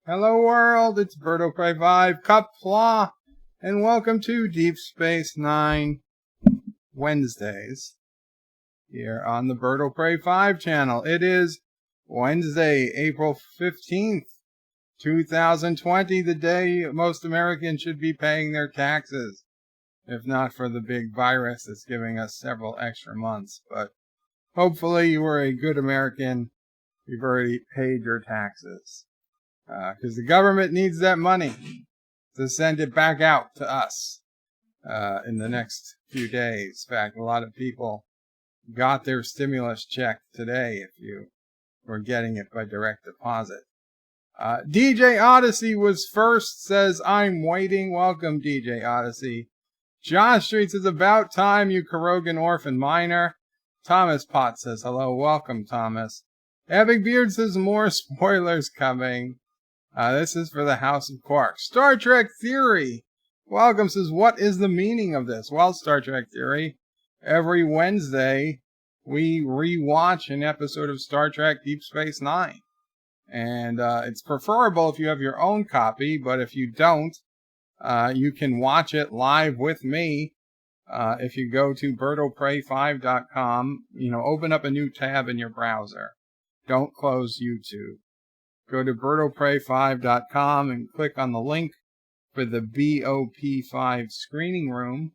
Hello world, it's Birdo Prey 5, Qapla, and welcome to Deep Space Nine Wednesdays here on the Birdo Prey 5 channel. It is Wednesday, April 15th, 2020, the day most Americans should be paying their taxes, if not for the big virus that's giving us several extra months. But hopefully you were a good American, you've already paid your taxes. Because the government needs that money to send it back out to us in the next few days. In fact, a lot of people got their stimulus check today if you were getting it by direct deposit. DJ Odyssey was first, says, I'm waiting. Welcome, DJ Odyssey. Josh Street says, about time, you Karogan orphan miner. Thomas Potts says, hello. Welcome, Thomas. Epic Beard says, more spoilers coming. This is for the House of Quark. Star Trek Theory. Welcome says, what is the meaning of this? Well, Star Trek Theory, every Wednesday we rewatch an episode of Star Trek Deep Space Nine. And it's preferable if you have your own copy, but if you don't, you can watch it live with me. If you go to birdoprey5.com, open up a new tab in your browser. Don't close YouTube. Go to birdoprey5.com and click on the link for the BOP5 screening room.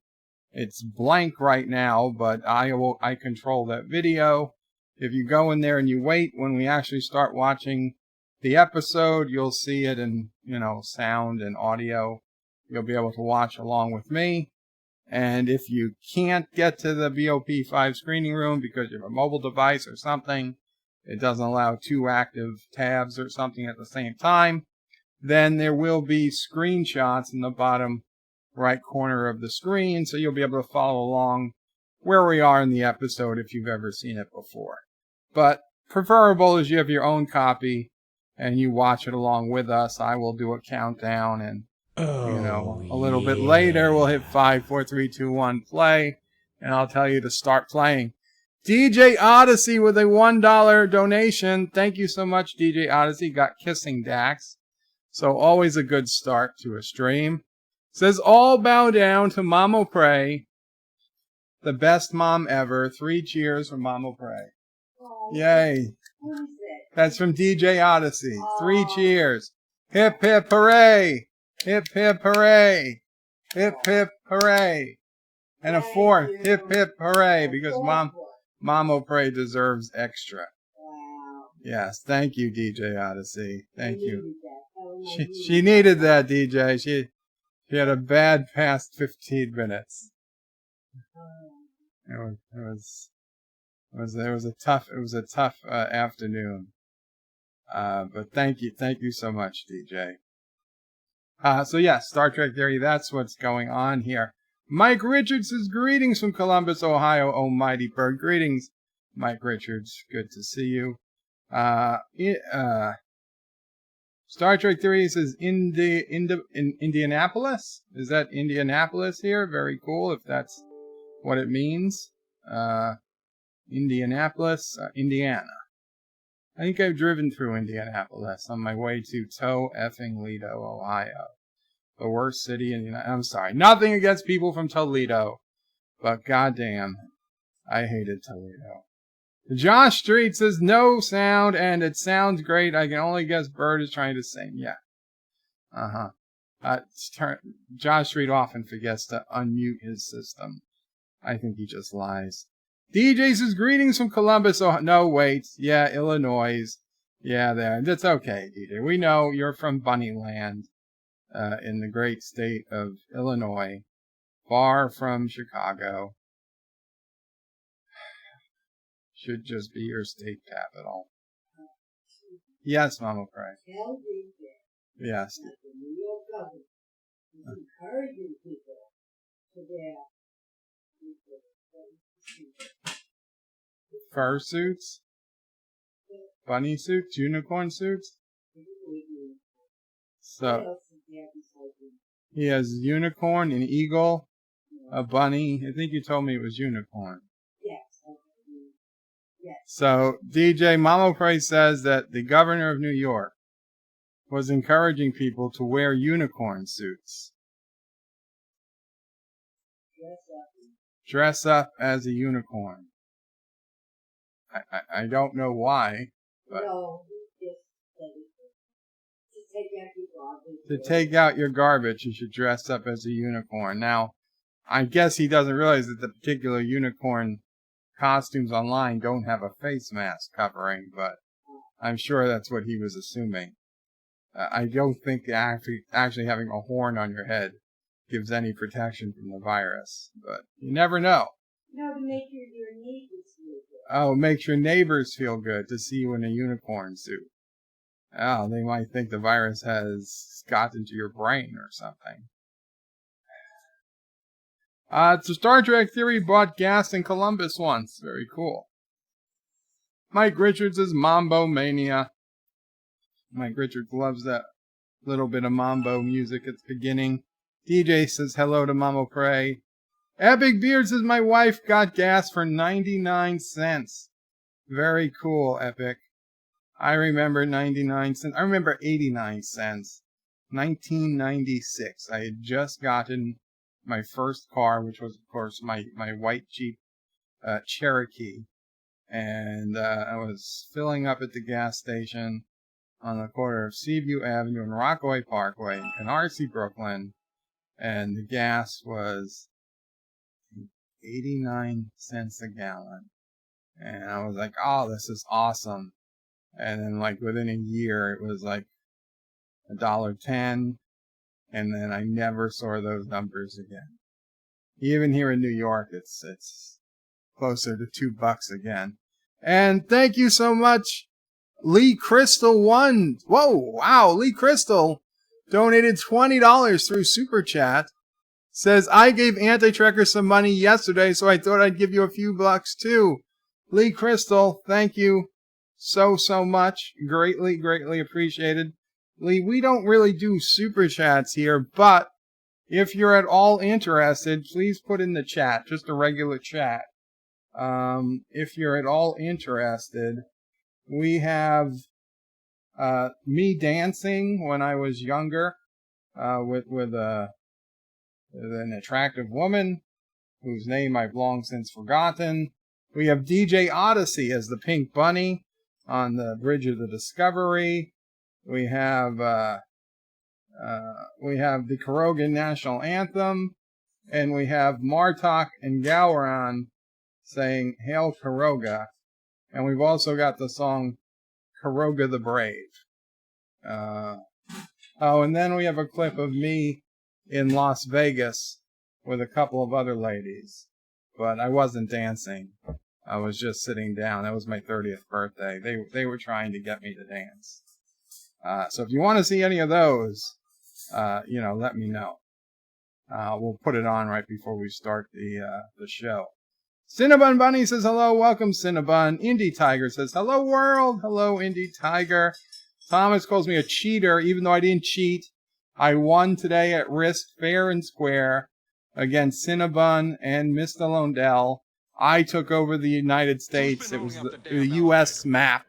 It's blank right now, but I control that video. If you go in there and you wait, when we actually start watching the episode, you'll see it in, sound and audio. You'll be able to watch along with me. And if you can't get to the BOP5 screening room because you have a mobile device or something, it doesn't allow two active tabs or something at the same time, then there will be screenshots in the bottom right corner of the screen, so you'll be able to follow along where we are in the episode if you've ever seen it before. But preferable is you have your own copy and you watch it along with us. I will do a countdown and, a little bit later we'll hit 5, 4, 3, 2, 1, play, and I'll tell you to start playing. DJ Odyssey with a $1 donation. Thank you so much, DJ Odyssey. Got kissing Dax. So always a good start to a stream. Says, all bow down to Mamo Prey. The best mom ever. 3 cheers for Mamo Prey. Oh, yay. That's from DJ Odyssey. 3 cheers. Hip, hip, hooray. Hip, hip, hooray. Hip, hip, hooray. And a 4th. Hip, hip, hooray. Because Mamo Prey deserves extra. Wow. Yes, thank you, DJ Odyssey. Thank you. She needed that, DJ. She had a bad past 15 minutes. It was a tough afternoon. But thank you so much, DJ. So yeah, Star Trek Theory, that's what's going on here. Mike Richards says, greetings from Columbus, Ohio, oh mighty bird. Greetings, Mike Richards. Good to see you. Star Trek Theory says, in Indianapolis? Is that Indianapolis here? Very cool, if that's what it means. Indianapolis, Indiana. I think I've driven through Indianapolis on my way to Toledo, Ohio. The worst city in the United States. I'm sorry. Nothing against people from Toledo. But goddamn, I hated Toledo. Josh Street says, no sound, and it sounds great. I can only guess Bird is trying to sing. Yeah. Josh Street often forgets to unmute his system. I think he just lies. DJ says, greetings from Columbus. Oh, no, wait. Yeah, Illinois. Yeah, there. That's okay, DJ. We know you're from Bunnyland, in the great state of Illinois, far from Chicago. Should just be your state capital. Yes, Mama Pray. Yes. Encouraging people to wear fur suits, bunny suits, unicorn suits. So he has unicorn, an eagle, a bunny. I think you told me it was unicorn. Yes. So DJ Mamo Price says that the governor of New York was encouraging people to wear unicorn suits. Dress up as a unicorn. I don't know why, but to take out your garbage, you should dress up as a unicorn. Now, I guess he doesn't realize that the particular unicorn costumes online don't have a face mask covering, but I'm sure that's what he was assuming. I don't think actually having a horn on your head gives any protection from the virus, but you never know. No, to make your neighbors feel good. Oh, makes your neighbors feel good to see you in a unicorn suit. Oh, they might think the virus has got into your brain or something. So Star Trek Theory bought gas in Columbus once. Very cool. Mike Richards is Mambo Mania. Mike Richards loves that little bit of mambo music at the beginning. DJ says hello to Mamo Pray. Epic Beard says my wife got gas for 99 cents. Very cool, Epic. I remember 99 cents. I remember 89 cents. 1996. I had just gotten my first car, which was, of course, my white Jeep Cherokee. And I was filling up at the gas station on the corner of Seaview Avenue and Rockaway Parkway in Canarsie, Brooklyn. And the gas was 89 cents a gallon. And I was like, oh, this is awesome. And then, like, within a year, it was like $1.10. And then I never saw those numbers again. Even here in New York, it's closer to $2 again. And thank you so much, Lee Crystal 1. Whoa, wow, Lee Crystal donated $20 through Super Chat. Says, I gave Anti-Trekker some money yesterday, so I thought I'd give you a few bucks too. Lee Crystal, thank you so much. Greatly appreciated. Lee, we don't really do Super Chats here, but if you're at all interested, please put in the chat, just a regular chat. If you're at all interested, we have me dancing when I was younger with an attractive woman whose name I've long since forgotten. We have DJ Odyssey as the Pink Bunny on the Bridge of the Discovery. We have the Karogan National Anthem, and we have Martok and Gowron saying Hail Karoga, and we've also got the song Karoga the Brave. And then we have a clip of me in Las Vegas with a couple of other ladies. but I wasn't dancing. I was just sitting down. That was my 30th birthday. They were trying to get me to dance. So if you want to see any of those, let me know. We'll put it on right before we start the show. Cinnabon Bunny says hello. Welcome, Cinnabon. Indie Tiger says hello, world. Hello, Indie Tiger. Thomas calls me a cheater, even though I didn't cheat. I won today at risk, fair and square, against Cinnabon and Mr. Londell. I took over the United States. It was the U.S. map.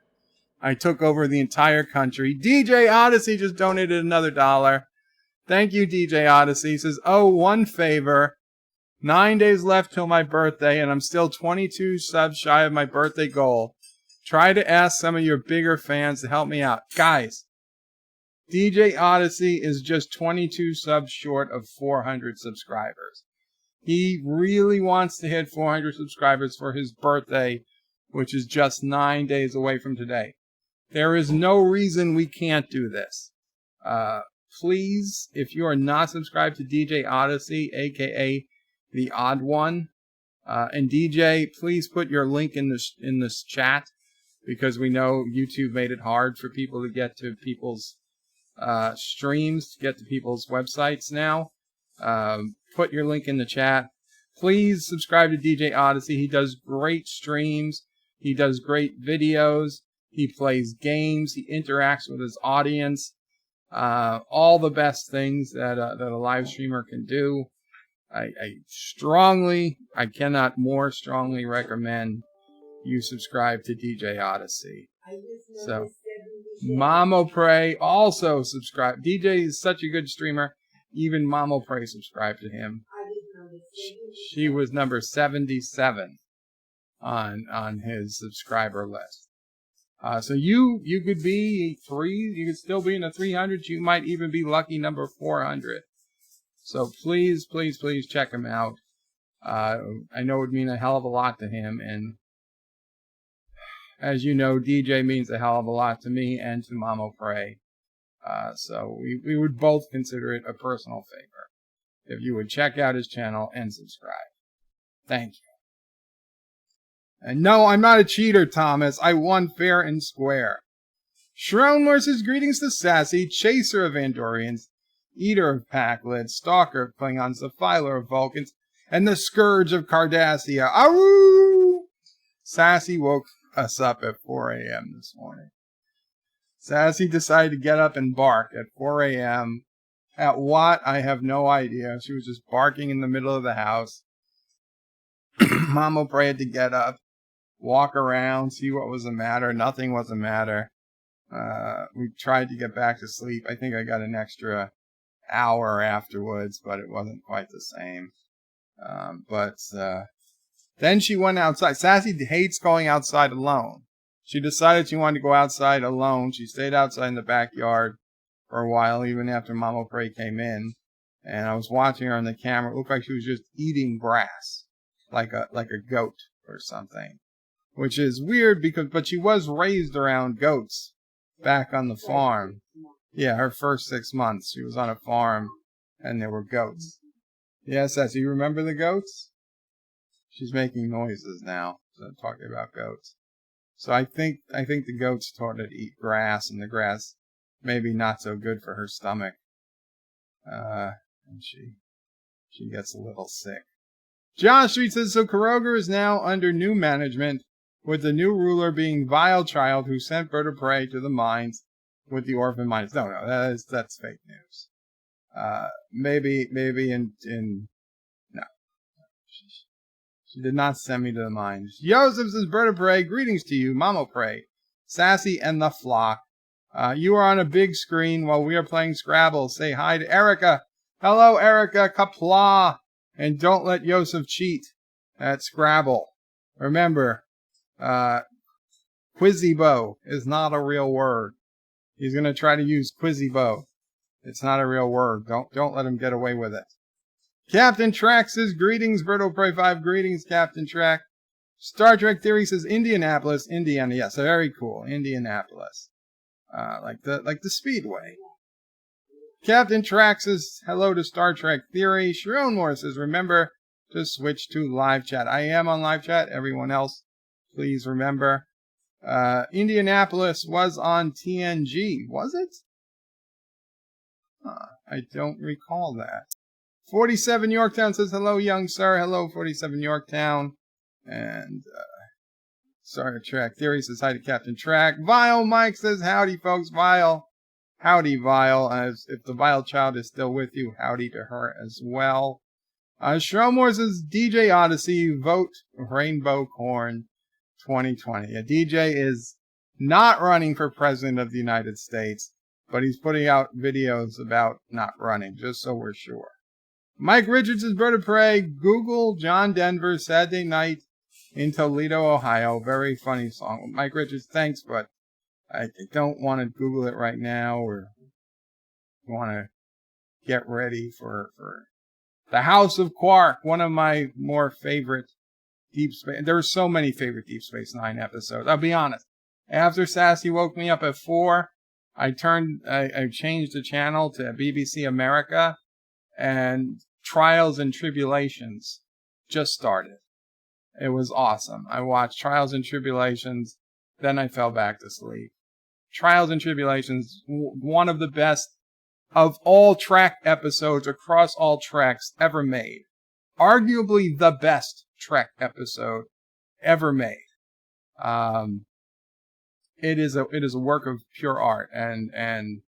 I took over the entire country. DJ Odyssey just donated another $1. Thank you, DJ Odyssey. He says, oh, one favor. 9 days left till my birthday, and I'm still 22 subs shy of my birthday goal. Try to ask some of your bigger fans to help me out. Guys, DJ Odyssey is just 22 subs short of 400 subscribers. He really wants to hit 400 subscribers for his birthday, which is just 9 days away from today. There is no reason we can't do this. Please, if you are not subscribed to DJ Odyssey, aka the Odd One, and DJ, please put your link in this chat, because we know YouTube made it hard for people to get to people's streams, to get to people's websites now. Put your link in the chat. Please subscribe to DJ Odyssey. He does great streams. He does great videos. He plays games. He interacts with his audience. All the best things that a live streamer can do. I cannot more strongly recommend you subscribe to DJ Odyssey. So, Mamo Pray also subscribe. DJ is such a good streamer. Even Mamo Pray subscribed to him. She was number 77 on his subscriber list. So you could be you could still be in the 300s. You might even be lucky number 400. So please, please, please check him out. I know it would mean a hell of a lot to him, and as you know, DJ means a hell of a lot to me and to Mamo Pray. So we would both consider it a personal favor if you would check out his channel and subscribe. Thank you. And no, I'm not a cheater, Thomas. I won fair and square. Shronmore says, greetings to Sassy, chaser of Andorians, eater of Pakleds, stalker of Klingons, defiler of Vulcans, and the scourge of Cardassia. Awoo! Sassy woke us up at 4 a.m. this morning. Sassy decided to get up and bark at 4 a.m. At what? I have no idea. She was just barking in the middle of the house. Mama Pray had to get up, walk around, see what was the matter. Nothing was the matter. We tried to get back to sleep. I think I got an extra hour afterwards, but it wasn't quite the same. Then she went outside. Sassy hates going outside alone. She decided she wanted to go outside alone. She stayed outside in the backyard for a while, even after Mama Pray came in. And I was watching her on the camera. It looked like she was just eating grass, like a goat or something, which is weird but she was raised around goats back on the farm. Yeah, her first 6 months, she was on a farm and there were goats. Yes, Sassy, you remember the goats? She's making noises now, so talking about goats. So I think the goats taught her to eat grass, and the grass maybe not so good for her stomach. And she gets a little sick. Josh Street says, so Kuroger is now under new management, with the new ruler being Vile Child, who sent Bird of Prey to the mines with the orphan mines. No, that's fake news. Maybe no. She did not send me to the mines. Joseph says, Bird of Prey, greetings to you, Mamo Prey, Sassy, and the flock. You are on a big screen while we are playing Scrabble. Say hi to Erica. Hello, Erica. Qapla. And don't let Joseph cheat at Scrabble. Remember, Quizzybo is not a real word. He's going to try to use Quizzybo. It's not a real word. Don't let him get away with it. Captain Track says, greetings, Birdo Prey 5. Greetings, Captain Track. Star Trek Theory says, Indianapolis, Indiana. Yes, very cool. Indianapolis. Like the Speedway. Captain Track says, hello to Star Trek Theory. Sharon Moore says, remember, to switch to live chat. I am on live chat. Everyone else, please remember. Indianapolis was on TNG. Was it? I don't recall that. 47 Yorktown says, hello, young sir. Hello, 47 Yorktown. And Star Trek Theory says, hi to Captain Track. Vile Mike says, howdy, folks. Vile. Howdy, Vile. If the Vile child is still with you, howdy to her as well. Shromore says, DJ Odyssey, vote Rainbow Corn 2020. A DJ is not running for President of the United States, but he's putting out videos about not running, just so we're sure. Mike Richards is Bird of Prey. Google John Denver, Saturday Night in Toledo, Ohio. Very funny song. Mike Richards, thanks, but I don't want to Google it right now, or want to get ready for the House of Quark, one of my more favorite Deep Space. There are so many favorite Deep Space Nine episodes. I'll be honest. After Sassy woke me up at 4, I changed the channel to BBC America, and Trials and Tribulations just started. It was awesome. I watched Trials and Tribulations, then I fell back to sleep. Trials and Tribulations, one of the best of all Trek episodes across all Treks ever made. Arguably the best Trek episode ever made. It is a work of pure art, and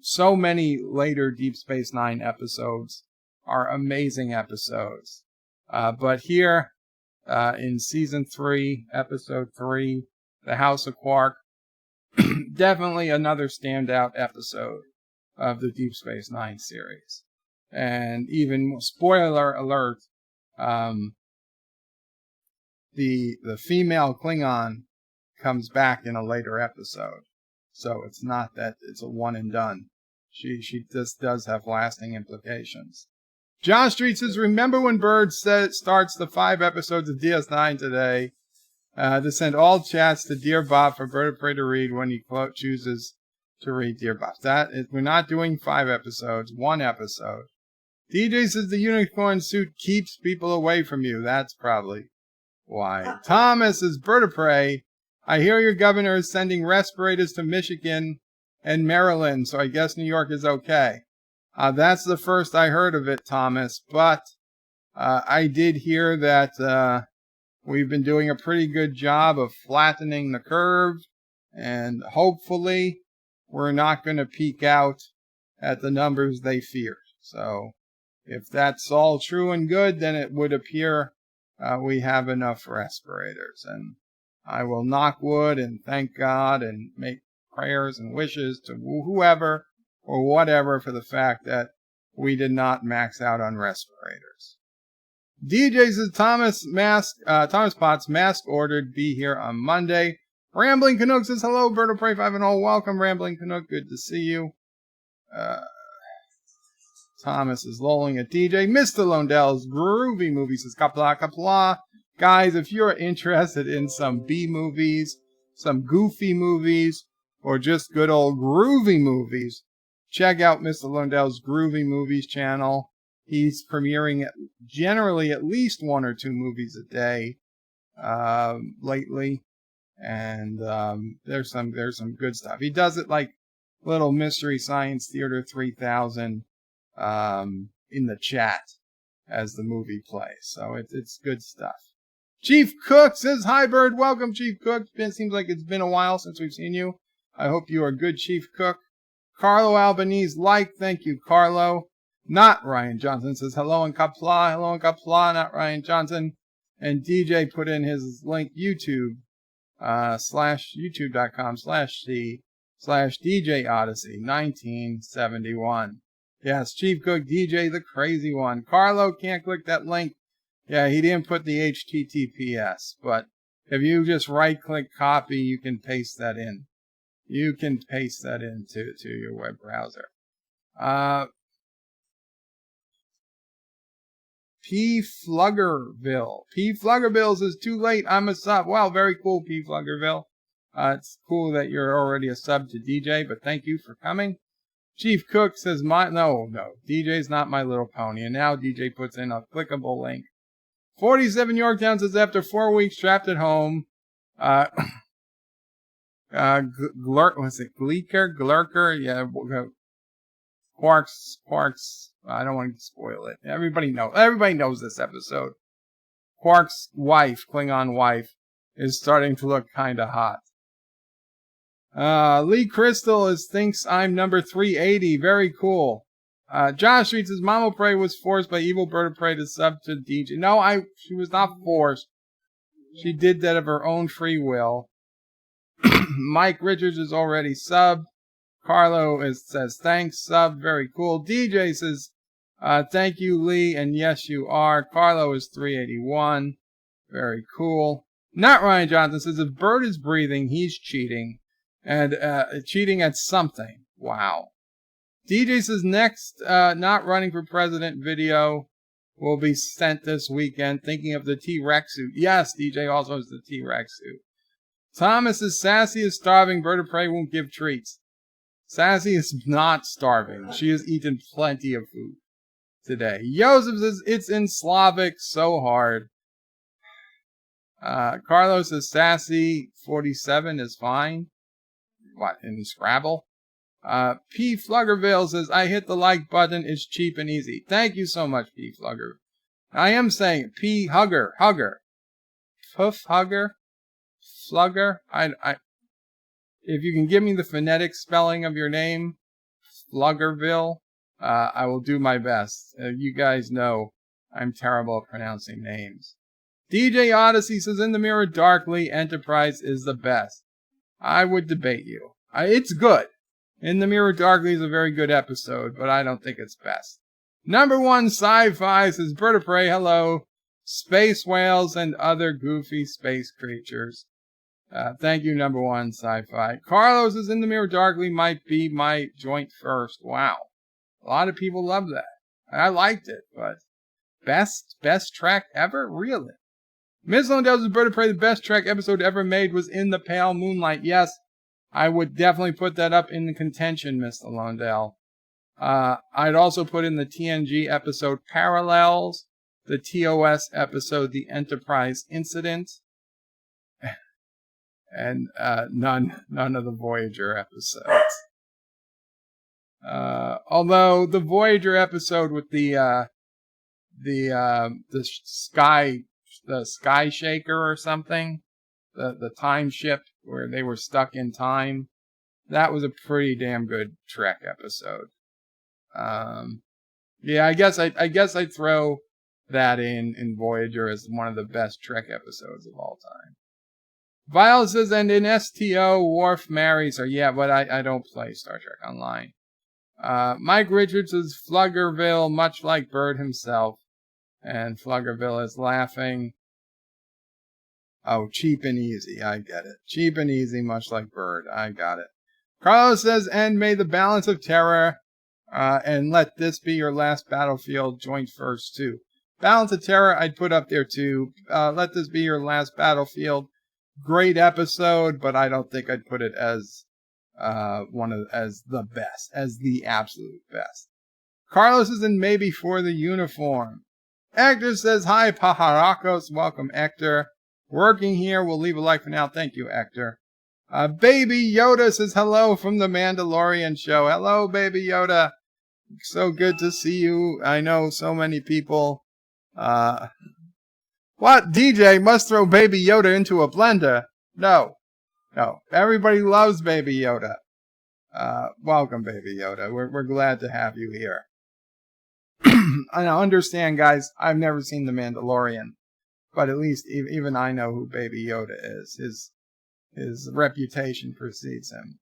so many later Deep Space Nine episodes are amazing episodes. But here, in season 3, episode 3, The House of Quark, definitely another standout episode of the Deep Space Nine series. And even, spoiler alert, the female Klingon comes back in a later episode. So it's not that it's a one and done. She just does have lasting implications. John Street says, remember when Bird starts the 5 episodes of DS9 today, to send all chats to Dear Bob for Bird of Prey to read when he chooses to read Dear Bob. We're not doing 5 episodes, 1 episode. DJ says the unicorn suit keeps people away from you. That's probably why. Thomas is Bird of Prey. I hear your governor is sending respirators to Michigan and Maryland, so I guess New York is okay. That's the first I heard of it, Thomas, but I did hear that we've been doing a pretty good job of flattening the curve, and hopefully we're not going to peak out at the numbers they feared. So if that's all true and good, then it would appear we have enough respirators. And I will knock wood and thank God and make prayers and wishes to whoever or whatever for the fact that we did not max out on respirators. DJ says Thomas Potts mask ordered, be here on Monday. Rambling Canuck says hello, Bird of Prey 5 and all. Welcome, Rambling Canuck. Good to see you. Thomas is lolling at DJ. Mr. Londell's groovy movie says Qapla, Qapla. Guys, if you're interested in some B movies, some goofy movies, or just good old groovy movies, check out Mr. Lundell's Groovy Movies channel. He's premiering generally at least 1 or 2 movies a day lately, and there's some good stuff. He does it like little Mystery Science Theater 3000 in the chat as the movie plays, so it's good stuff. Chief Cook says, hi, Bird. Welcome, Chief Cook. Seems like it's been a while since we've seen you. I hope you are good, Chief Cook. Carlo Albanese, thank you, Carlo. Not Ryan Johnson says, hello in Qapla, not Ryan Johnson. And DJ put in his link, youtube.com/c/DJ Odyssey 1971. Yes, Chief Cook, DJ, the crazy one. Carlo can't click that link. Yeah, he didn't put the HTTPS, but if you just right-click copy, you can paste that in. You can paste that into your web browser. P. Fluggerville. P. Fluggerville says, too late, I'm a sub. Wow, very cool, P. Fluggerville. It's cool that you're already a sub to DJ, but thank you for coming. Chief Cook says, no, DJ's not My Little Pony. And now DJ puts in a clickable link. 47 Yorktown says, after 4 weeks trapped at home, Glurker? Yeah, Quarks, I don't want to spoil it. Everybody knows this episode. Quark's wife, Klingon wife, is starting to look kinda hot. Lee Crystal thinks I'm number 380. Very cool. Josh Street says, Mama Prey was forced by evil Bird of Prey to sub to DJ. No, she was not forced. She did that of her own free will. Mike Richards is already subbed. Carlo says, thanks, sub. Very cool. DJ says, thank you, Lee. And yes, you are. Carlo is 381. Very cool. Not Ryan Johnson says, if Bird is breathing, he's cheating. And cheating at something. Wow. DJ says, next not running for president video will be sent this weekend. Thinking of the T-Rex suit. Yes, DJ also has the T-Rex suit. Thomas says, Sassy is starving. Bird of Prey won't give treats. Sassy is not starving. She has eaten plenty of food today. Joseph says, it's in Slavic, so hard. Carlos says, Sassy 47 is fine. What, in Scrabble? P. Fluggerville says, I hit the like button. It's cheap and easy. Thank you so much, P. Flugger. I am saying P. Hugger. Puff Hugger. Flugger. If you can give me the phonetic spelling of your name, Fluggerville, I will do my best. You guys know I'm terrible at pronouncing names. DJ Odyssey says, in the Mirror Darkly, Enterprise is the best. I would debate you. It's good. In the Mirror Darkly is a very good episode, but I don't think it's best. Number 1 Sci-Fi says, Bird of Prey, hello. Space whales and other goofy space creatures. Thank you, number 1 Sci-Fi. Carlos is in the Mirror Darkly might be my joint first. Wow. A lot of people love that. I liked it, but best Trek ever? Really? Ms. Londell's Bird of Prey, the best Trek episode ever made was In the Pale Moonlight. Yes, I would definitely put that up in the contention, Mr. Londell. I'd also put in the TNG episode Parallels, the TOS episode The Enterprise Incident, and none of the Voyager episodes. Although the Voyager episode with the Sky Shaker or something, the time ship where they were stuck in time, that was a pretty damn good Trek episode. Yeah, I guess I'd throw that in Voyager as one of the best Trek episodes of all time. Violet says, and in STO, Worf marries her. Yeah, but I don't play Star Trek Online. Mike Richards says, Fluggerville, much like Bird himself. And Fluggerville is laughing. Oh, cheap and easy. I get it. Cheap and easy, much like Bird. I got it. Carlos says, and may the balance of terror, and let this be your last battlefield, joint first too. Balance of Terror, I'd put up there too. Let this be your last battlefield. Great episode, but I don't think I'd put it as as the best, as the absolute best. Carlos is in maybe for the uniform. Hector says, hi, Pajarakos. Welcome, Hector. Working here. We'll leave a like for now. Thank you, Hector. Baby Yoda says, hello from the Mandalorian show. Hello, Baby Yoda. So good to see you. I know so many people. What? DJ must throw Baby Yoda into a blender. No. Everybody loves Baby Yoda. Welcome, Baby Yoda. We're glad to have you here. I understand, guys, I've never seen The Mandalorian, but at least even I know who Baby Yoda is. His reputation precedes him.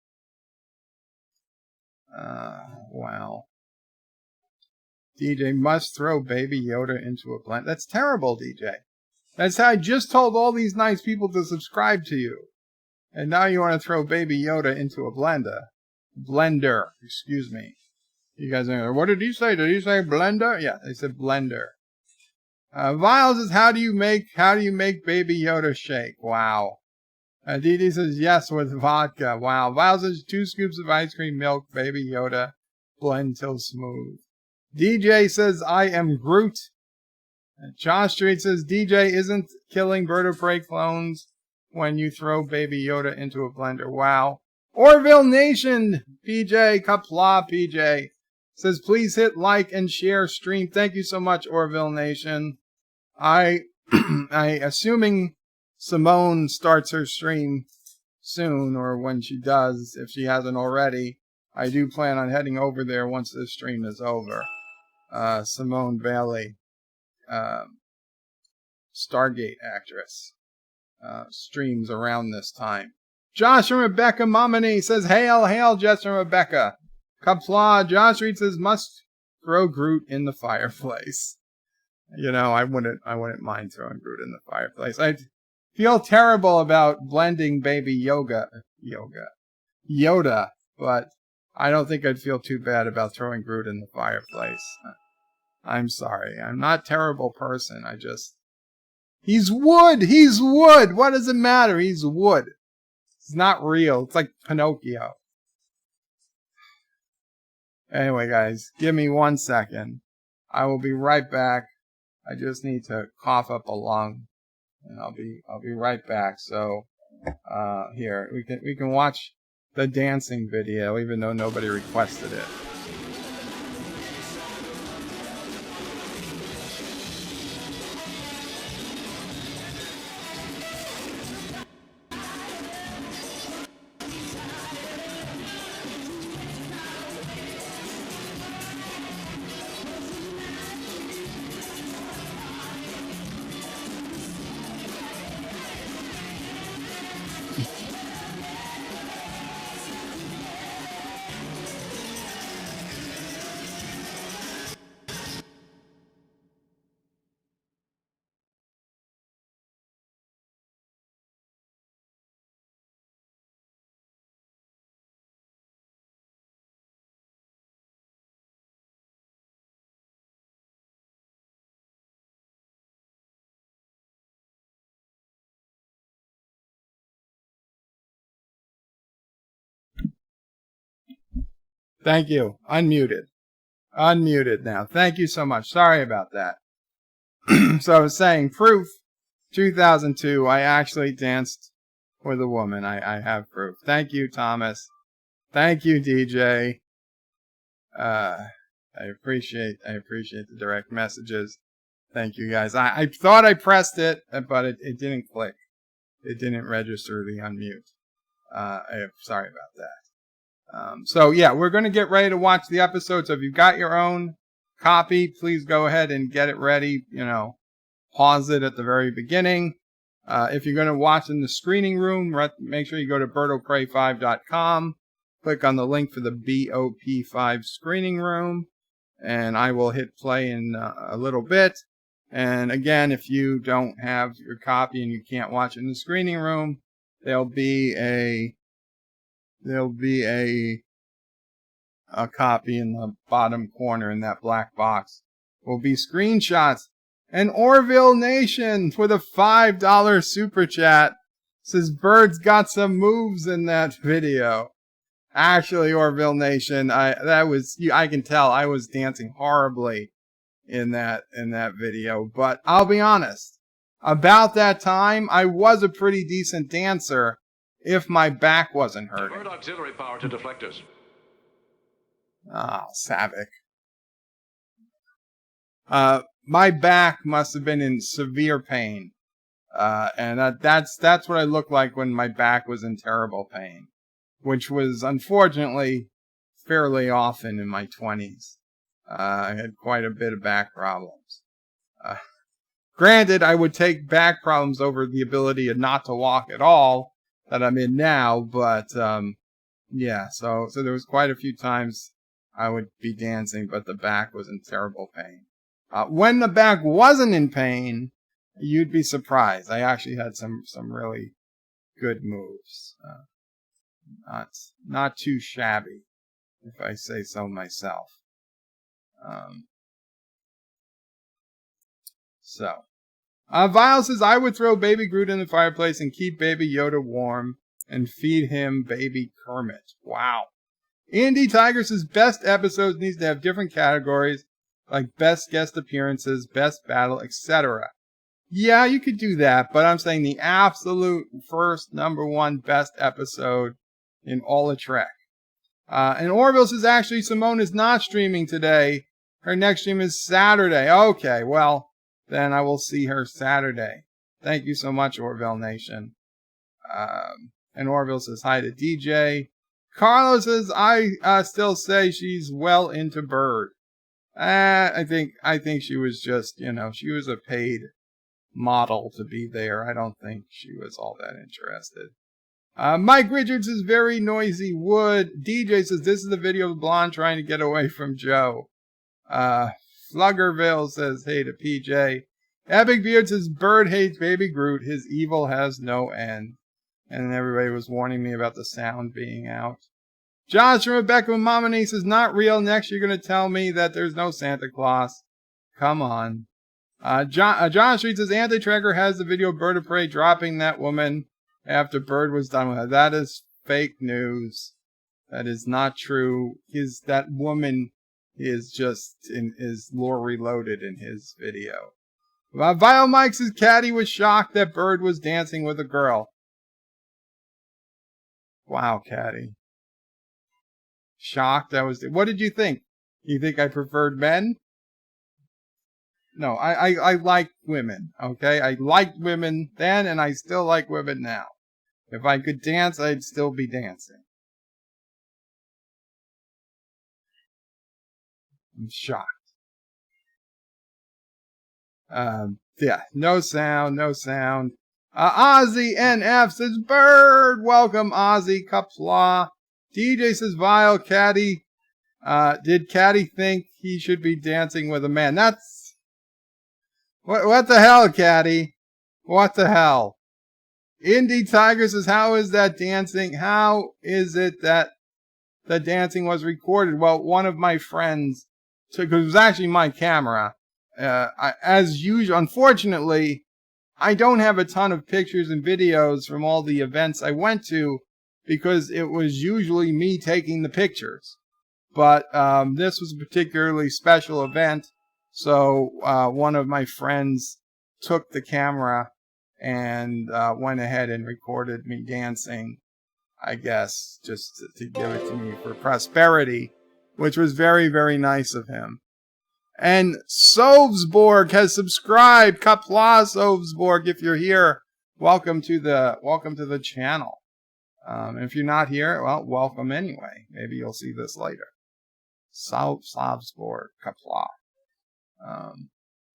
Wow. DJ must throw Baby Yoda into a blender. That's terrible, DJ. That's how I just told all these nice people to subscribe to you. And now you want to throw Baby Yoda into a blender. Excuse me. You guys are, what did he say? Did he say blender? Yeah, they said blender. Viles says, how do you make Baby Yoda shake? Wow. Didi says, yes, with vodka. Wow. Viles says, 2 scoops of ice cream milk, Baby Yoda. Blend till smooth. DJ says, I am Groot. And Josh Street says, DJ isn't killing Bird of Prey clones when you throw Baby Yoda into a blender. Wow. Orville Nation, PJ, Qapla, PJ, says, please hit like and share stream. Thank you so much, Orville Nation. I assuming Simone starts her stream soon, or when she does, if she hasn't already, I do plan on heading over there once this stream is over. Simone Bailey, Stargate actress, streams around this time. Josh and Rebecca Momini says, hail, hail, Jess and Rebecca. Qapla, Josh Reed says, must throw Groot in the fireplace. You know, I wouldn't mind throwing Groot in the fireplace. I feel terrible about blending Baby Yoda, but I don't think I'd feel too bad about throwing Groot in the fireplace. I'm sorry. I'm not a terrible person. He's wood! He's wood! What does it matter? He's wood. It's not real. It's like Pinocchio. Anyway, guys, give me 1 second. I will be right back. I just need to cough up a lung, and I'll be right back. So, here we can watch the dancing video, even though nobody requested it. Thank you. Unmuted now. Thank you so much. Sorry about that. So I was saying, proof, 2002, I actually danced with a woman. I have proof. Thank you, Thomas. Thank you, DJ. I appreciate the direct messages. Thank you, guys. I thought I pressed it, but it didn't click. It didn't register the unmute. Sorry about that. So yeah, we're going to get ready to watch the episode. So if you've got your own copy, please go ahead and get it ready. You know, pause it at the very beginning. If you're going to watch in the screening room, make sure you go to birdofprey5.com. Click on the link for the BOP5 screening room, and I will hit play in a little bit. And again, if you don't have your copy and you can't watch in the screening room, there'll be a copy in the bottom corner in that black box. Will be screenshots. And Orville Nation for the $5 super chat says Bird's got some moves in that video. Actually, Orville Nation, I can tell I was dancing horribly in that video, but I'll be honest. About that time, I was a pretty decent dancer. If my back wasn't hurting. Bird auxiliary power to deflectors. Oh, Savick. My back must have been in severe pain. And that's what I looked like when my back was in terrible pain. Which was, unfortunately, fairly often in my 20s. I had quite a bit of back problems. Granted, I would take back problems over the ability not to walk at all, that I'm in now, but yeah, so there was quite a few times I would be dancing, but the back was in terrible pain. When the back wasn't in pain, you'd be surprised. I actually had some really good moves. Not too shabby, if I say so myself. Vile says, I would throw Baby Groot in the fireplace and keep Baby Yoda warm and feed him Baby Kermit. Wow. Andy Tiger says best episodes needs to have different categories, like best guest appearances, best battle, etc. Yeah, you could do that, but I'm saying the absolute first #1 best episode in all of Trek. And Orville says actually Simone is not streaming today. Her next stream is Saturday. Okay, well, then I will see her Saturday. Thank you so much, Orville Nation. And Orville says hi to DJ. Carlos says I still say she's well into Bird. I think she was just, she was a paid model to be there. I don't think she was all that interested. Mike Richards is very noisy wood. DJ says this is the video of the blonde trying to get away from Joe. Fluggerville says hey to PJ. Epic Beard says Bird hates Baby Groot. His evil has no end. And everybody was warning me about the sound being out. Josh from Rebecca Mamani says not real. Next you're going to tell me that there's no Santa Claus. Come on. John Street says Anti-Tracker has the video of Bird of Prey dropping that woman after Bird was done with her. That is fake news. That is not true. That woman is just is lore reloaded in his video. Vile Mike says Caddy was shocked that Bird was dancing with a girl. Wow, Caddy. Shocked. What did you think? You think I preferred men? No, I like women, okay? I liked women then, and I still like women now. If I could dance, I'd still be dancing. I'm shocked. Yeah, no sound. Ozzy NF says, Bird! Welcome, Ozzy. Qapla. DJ says, Vile, Caddy. Did Caddy think he should be dancing with a man? That's... What the hell, Caddy? What the hell? Indy Tiger says, how is that dancing? How is it that the dancing was recorded? Well, one of my friends took, it was actually my camera. As usual, unfortunately, I don't have a ton of pictures and videos from all the events I went to because it was usually me taking the pictures. But this was a particularly special event, so one of my friends took the camera and went ahead and recorded me dancing, I guess, just to give it to me for prosperity, which was very, very nice of him. And Sovsborg has subscribed. Qapla, Sovsborg, if you're here, welcome to the channel. If you're not here, well, welcome anyway. Maybe you'll see this later. Sovsborg, Qapla.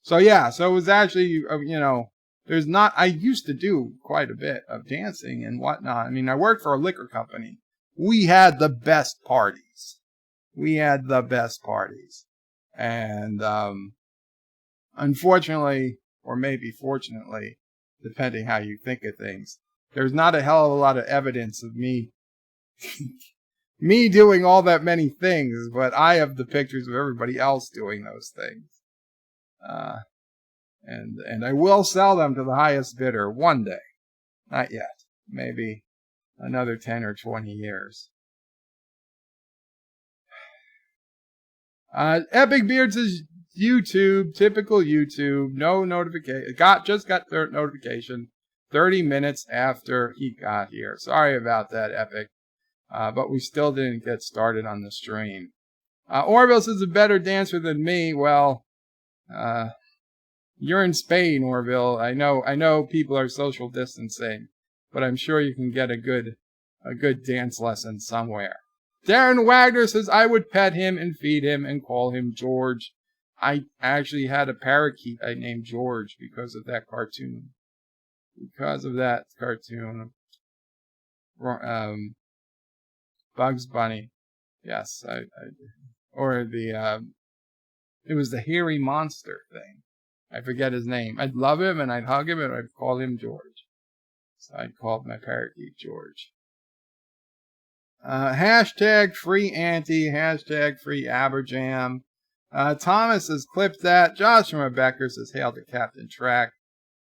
So it was actually, I used to do quite a bit of dancing and whatnot. I mean, I worked for a liquor company. We had the best parties. And unfortunately, or maybe fortunately, depending how you think of things, there's not a hell of a lot of evidence of me doing all that many things, but I have the pictures of everybody else doing those things. And I will sell them to the highest bidder one day. Not yet. Maybe another 10 or 20 years. Epic Beard says YouTube, typical YouTube, no notification. Just got notification 30 minutes after he got here. Sorry about that, Epic. But we still didn't get started on the stream. Orville says a better dancer than me. Well, you're in Spain, Orville. I know people are social distancing, but I'm sure you can get a good dance lesson somewhere. Darren Wagner says, I would pet him and feed him and call him George. I actually had a parakeet I named George because of that cartoon. Bugs Bunny. Yes, it was the hairy monster thing. I forget his name. I'd love him and I'd hug him and I'd call him George. So I called my parakeet George. Hashtag free Auntie, hashtag free Aberjam. Thomas has clipped that. Josh from Rebecca says hail to Captain Trek.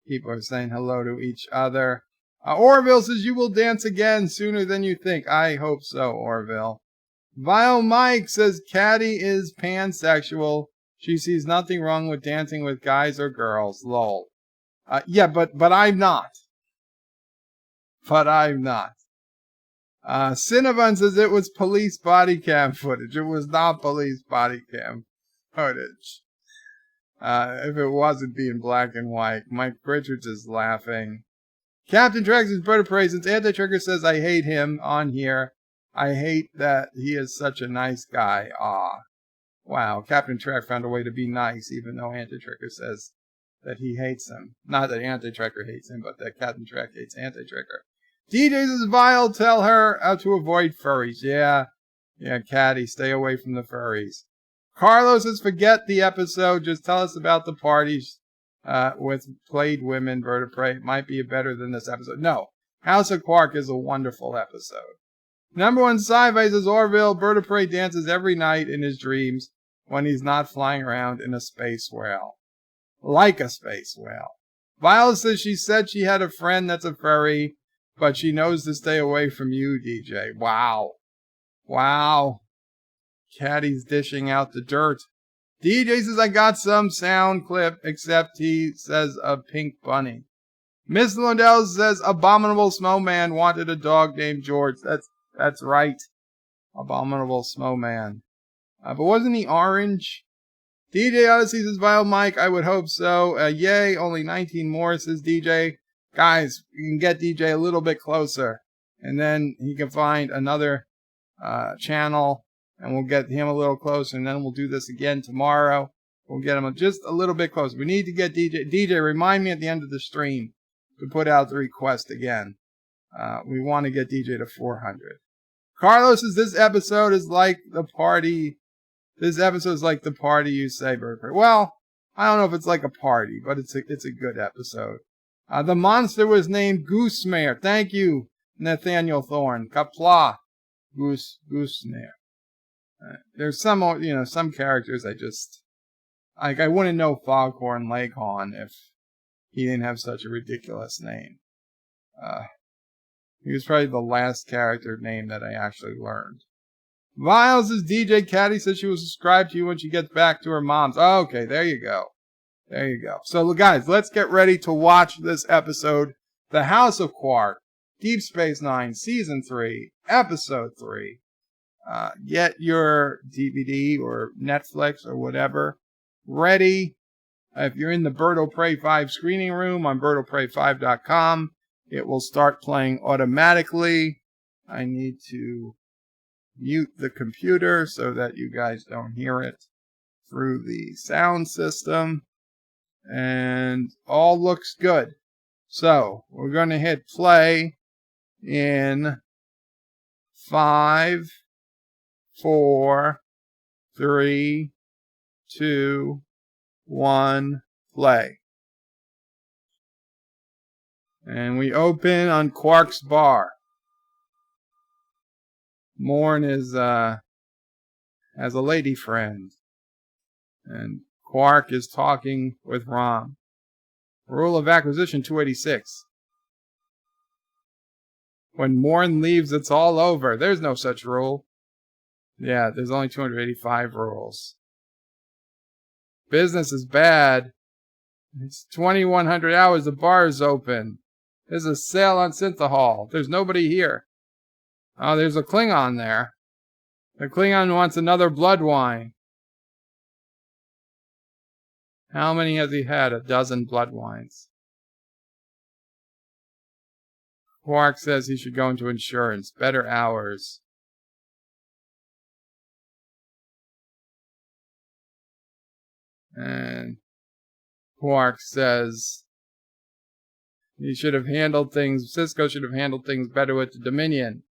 People are saying hello to each other. Orville says you will dance again sooner than you think. I hope so, Orville. Vile Mike says Caddy is pansexual. She sees nothing wrong with dancing with guys or girls. Lol. Yeah, but I'm not. But I'm not. Cinnabon says it was police body cam footage. It was not police body cam footage. If it wasn't being black and white. Mike Richards is laughing. Captain Trex is Bird of Prey. Since Anti-Trigger says I hate him on here, I hate that he is such a nice guy. Ah. Wow, Captain Trek found a way to be nice, even though Anti-Trigger says that he hates him. Not that Anti-Trigger hates him, but that Captain Trek hates Anti-Trigger. DJs is vile. Tell her how to avoid furries. Yeah, Caddy, stay away from the furries. Carlos says, forget the episode. Just tell us about the parties with played women. Bird of Prey might be better than this episode. No, House of Quark is a wonderful episode. Number 1 sci-fi says Orville. Bird of Prey dances every night in his dreams when he's not flying around in a space whale. Like a space whale. Violet says she said she had a friend that's a furry, but she knows to stay away from you, DJ. Wow. Caddy's dishing out the dirt. DJ says I got some sound clip, except he says a pink bunny. Miss Lundell says Abominable Snowman wanted a dog named George. That's right. Abominable Snowman. But wasn't he orange? DJ Odyssey says Vile Mike. I would hope so. Yay, only 19 more, says DJ. Guys, we can get DJ a little bit closer. And then he can find another channel. And we'll get him a little closer. And then we'll do this again tomorrow. We'll get him just a little bit closer. We need to get DJ. DJ, remind me at the end of the stream to put out the request again. We want to get DJ to 400. Carlos says this episode is like the party. This episode is like the party you say, Burger. Well, I don't know if it's like a party, but it's a good episode. The monster was named Goosemare. Thank you, Nathaniel Thorne. Qapla. Goosemare. There's some characters I wouldn't know Foghorn Leghorn if he didn't have such a ridiculous name. He was probably the last character name that I actually learned. Viles is DJ. Caddy says she will subscribe to you when she gets back to her mom's. Oh, okay, there you go. So, guys, let's get ready to watch this episode. The House of Quark, Deep Space Nine, Season 3, Episode 3. Get your DVD or Netflix or whatever ready. If you're in the Bird of Prey 5 screening room on birdofprey5.com, it will start playing automatically. I need to mute the computer so that you guys don't hear it through the sound system. And all looks good. So, we're going to hit play in 5, 4, 3, 2, 1, play. And we open on Quark's bar. Morn is has a lady friend. And Quark is talking with Rom. Rule of Acquisition 286. When Morn leaves, it's all over. There's no such rule. Yeah, there's only 285 rules. Business is bad. It's 2100 hours. The bar is open. There's a sale on Synthahol. There's nobody here. Oh, there's a Klingon there. The Klingon wants another blood wine. How many has he had? 12 blood wines. Quark says he should go into insurance. Better hours. And Quark says he should have handled things. Cisco should have handled things better with the Dominion.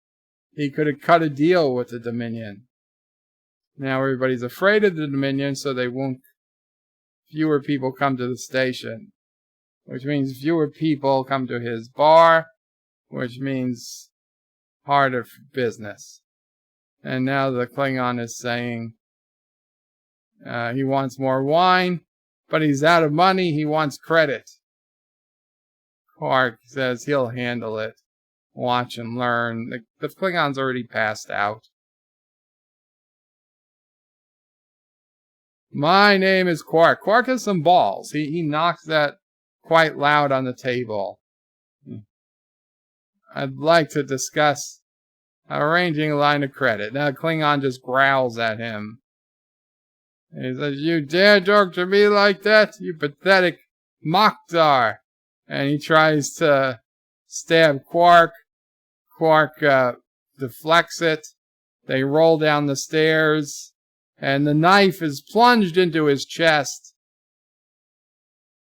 He could have cut a deal with the Dominion. Now everybody's afraid of the Dominion, so fewer people come to the station. Which means fewer people come to his bar, which means harder business. And now the Klingon is saying he wants more wine, but he's out of money. He wants credit. Quark says he'll handle it. Watch and learn. The Klingon's already passed out. My name is Quark. Quark has some balls. He knocks that quite loud on the table. I'd like to discuss arranging a line of credit. Now Klingon just growls at him. He says, "You dare talk to me like that, you pathetic Mokhtar." And he tries to stab Quark. Quark deflects it. They roll down the stairs, and the knife is plunged into his chest.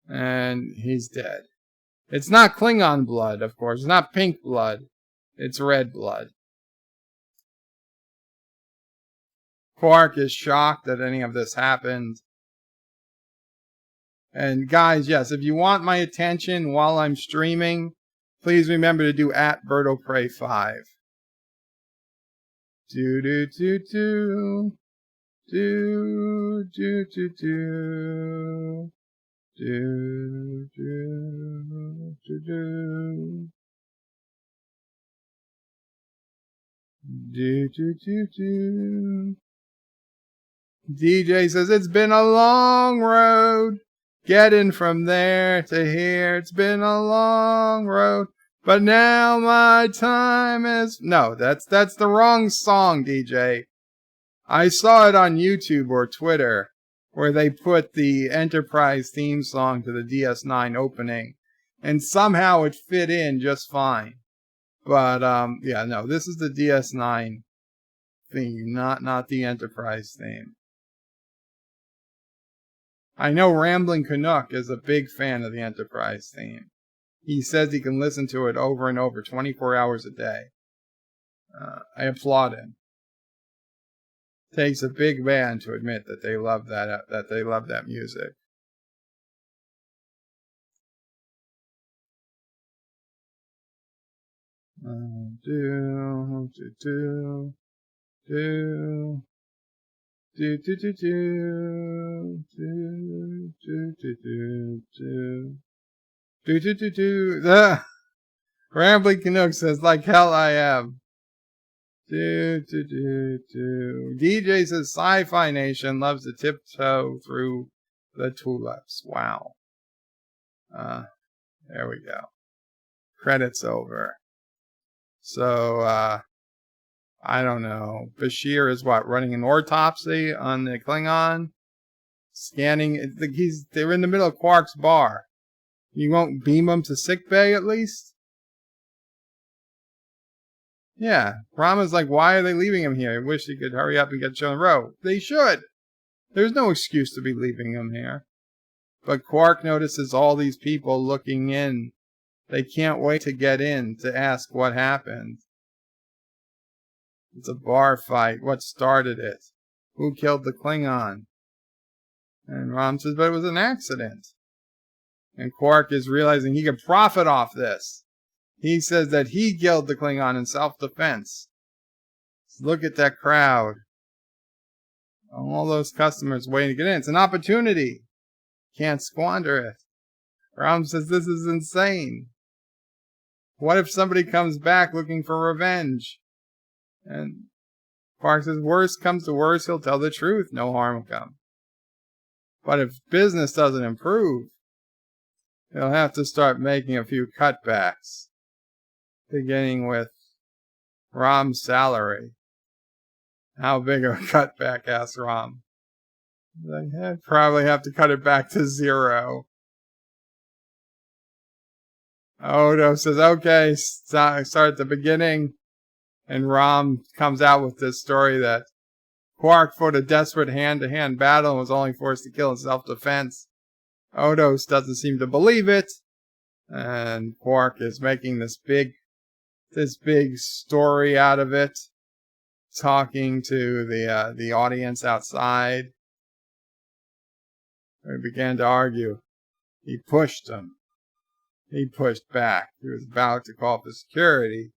And he's dead. It's not Klingon blood, of course. It's not pink blood. It's red blood. Quark is shocked that any of this happened. And guys, yes, if you want my attention while I'm streaming, please remember to do @BirdoPrey5. Do do do do do do do do do do do do do do do. DJ says it's been a long road getting from there to here. It's been a long road, but now my time is... No, that's the wrong song, DJ. I saw it on YouTube or Twitter where they put the Enterprise theme song to the DS9 opening, and somehow it fit in just fine. But yeah, no, this is the DS9 theme, not the Enterprise theme. I know Rambling Canuck is a big fan of the Enterprise theme. He says he can listen to it over and over, 24 hours a day. I applaud him. Takes a big man to admit that they love that music. Do do do do. Do do do do do do do do do do do do. The Rambling Canuck says, "Like hell I am." Do do do do. DJ says, "Sci-Fi Nation loves to tiptoe through the tulips." Wow. There we go. Credits over. So I don't know. Bashir is what, running an autopsy on the Klingon? Scanning. They're in the middle of Quark's bar. You won't beam them to sickbay at least? Yeah. Rama's like, why are they leaving him here? I wish he could hurry up and get shown the road. They should. There's no excuse to be leaving him here. But Quark notices all these people looking in. They can't wait to get in to ask what happened. It's a bar fight. What started it? Who killed the Klingon? And Rom says, but it was an accident. And Quark is realizing he can profit off this. He says that he killed the Klingon in self-defense. Look at that crowd. All those customers waiting to get in. It's an opportunity. Can't squander it. Rom says, this is insane. What if somebody comes back looking for revenge? And Quark says, worst comes to worst, he'll tell the truth. No harm will come. But if business doesn't improve, he'll have to start making a few cutbacks. Beginning with Rom's salary. How big of a cutback, asks Rom. I'd probably have to cut it back to 0. Odo says, okay, start at the beginning. And Rom comes out with this story that Quark fought a desperate hand-to-hand battle and was only forced to kill in self-defense. Odo doesn't seem to believe it. And Quark is making this big story out of it. Talking to the audience outside. They began to argue. He pushed him. He pushed back. He was about to call for security.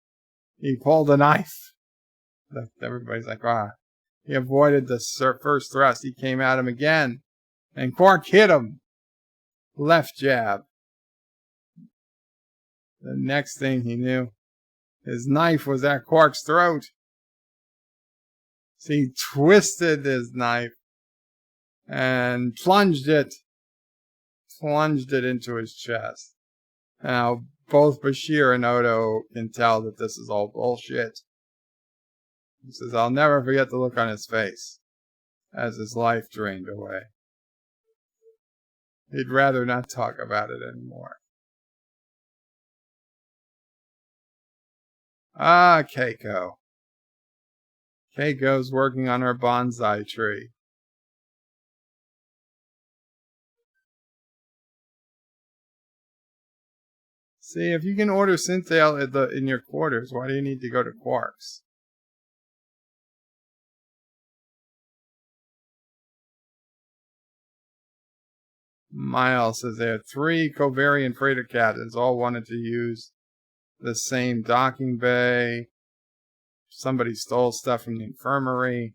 He pulled a knife. Everybody's like, ah. He avoided the first thrust. He came at him again. And Quark hit him. Left jab. The next thing he knew, his knife was at Quark's throat. So he twisted his knife and plunged it into his chest. Now, both Bashir and Odo can tell that this is all bullshit. He says, I'll never forget the look on his face as his life drained away. He'd rather not talk about it anymore. Ah, Keiko. Keiko's working on her bonsai tree. See, if you can order Synthale in your quarters, why do you need to go to Quark's? Miles says there are 3 Covariant freighter captains, all wanted to use the same docking bay. Somebody stole stuff from the infirmary.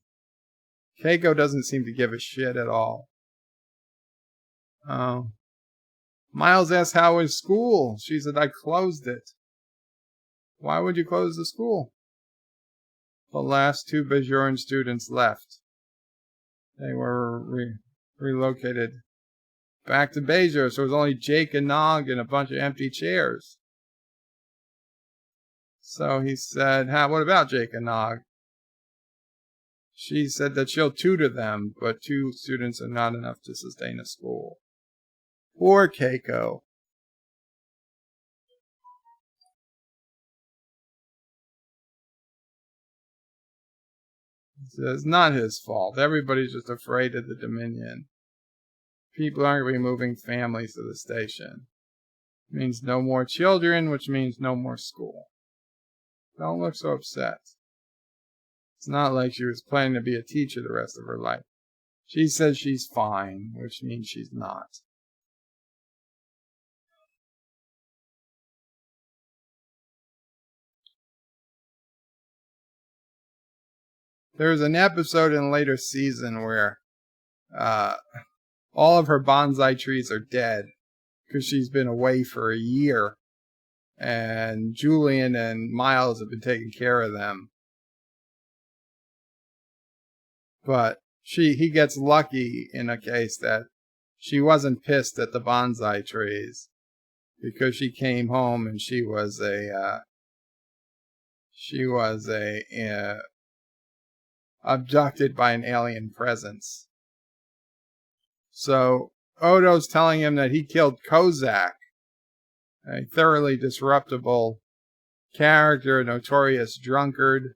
Keiko doesn't seem to give a shit at all. Oh. Miles asked how was school. She said, I closed it. Why would you close the school? The last 2 Bajoran students left. They were relocated back to Bajor, so it was only Jake and Nog and a bunch of empty chairs. So he said, what about Jake and Nog? She said that she'll tutor them, but 2 students are not enough to sustain a school. Poor Keiko. It's not his fault. Everybody's just afraid of the Dominion. People aren't going to be moving families to the station. It means no more children, which means no more school. Don't look so upset. It's not like she was planning to be a teacher the rest of her life. She says she's fine, which means she's not. There was an episode in a later season where all of her bonsai trees are dead because she's been away for a year. And Julian and Miles have been taking care of them. But he gets lucky in a case that she wasn't pissed at the bonsai trees because she came home and she was abducted by an alien presence. So Odo's telling him that he killed Kozak, a thoroughly disruptible character, a notorious drunkard.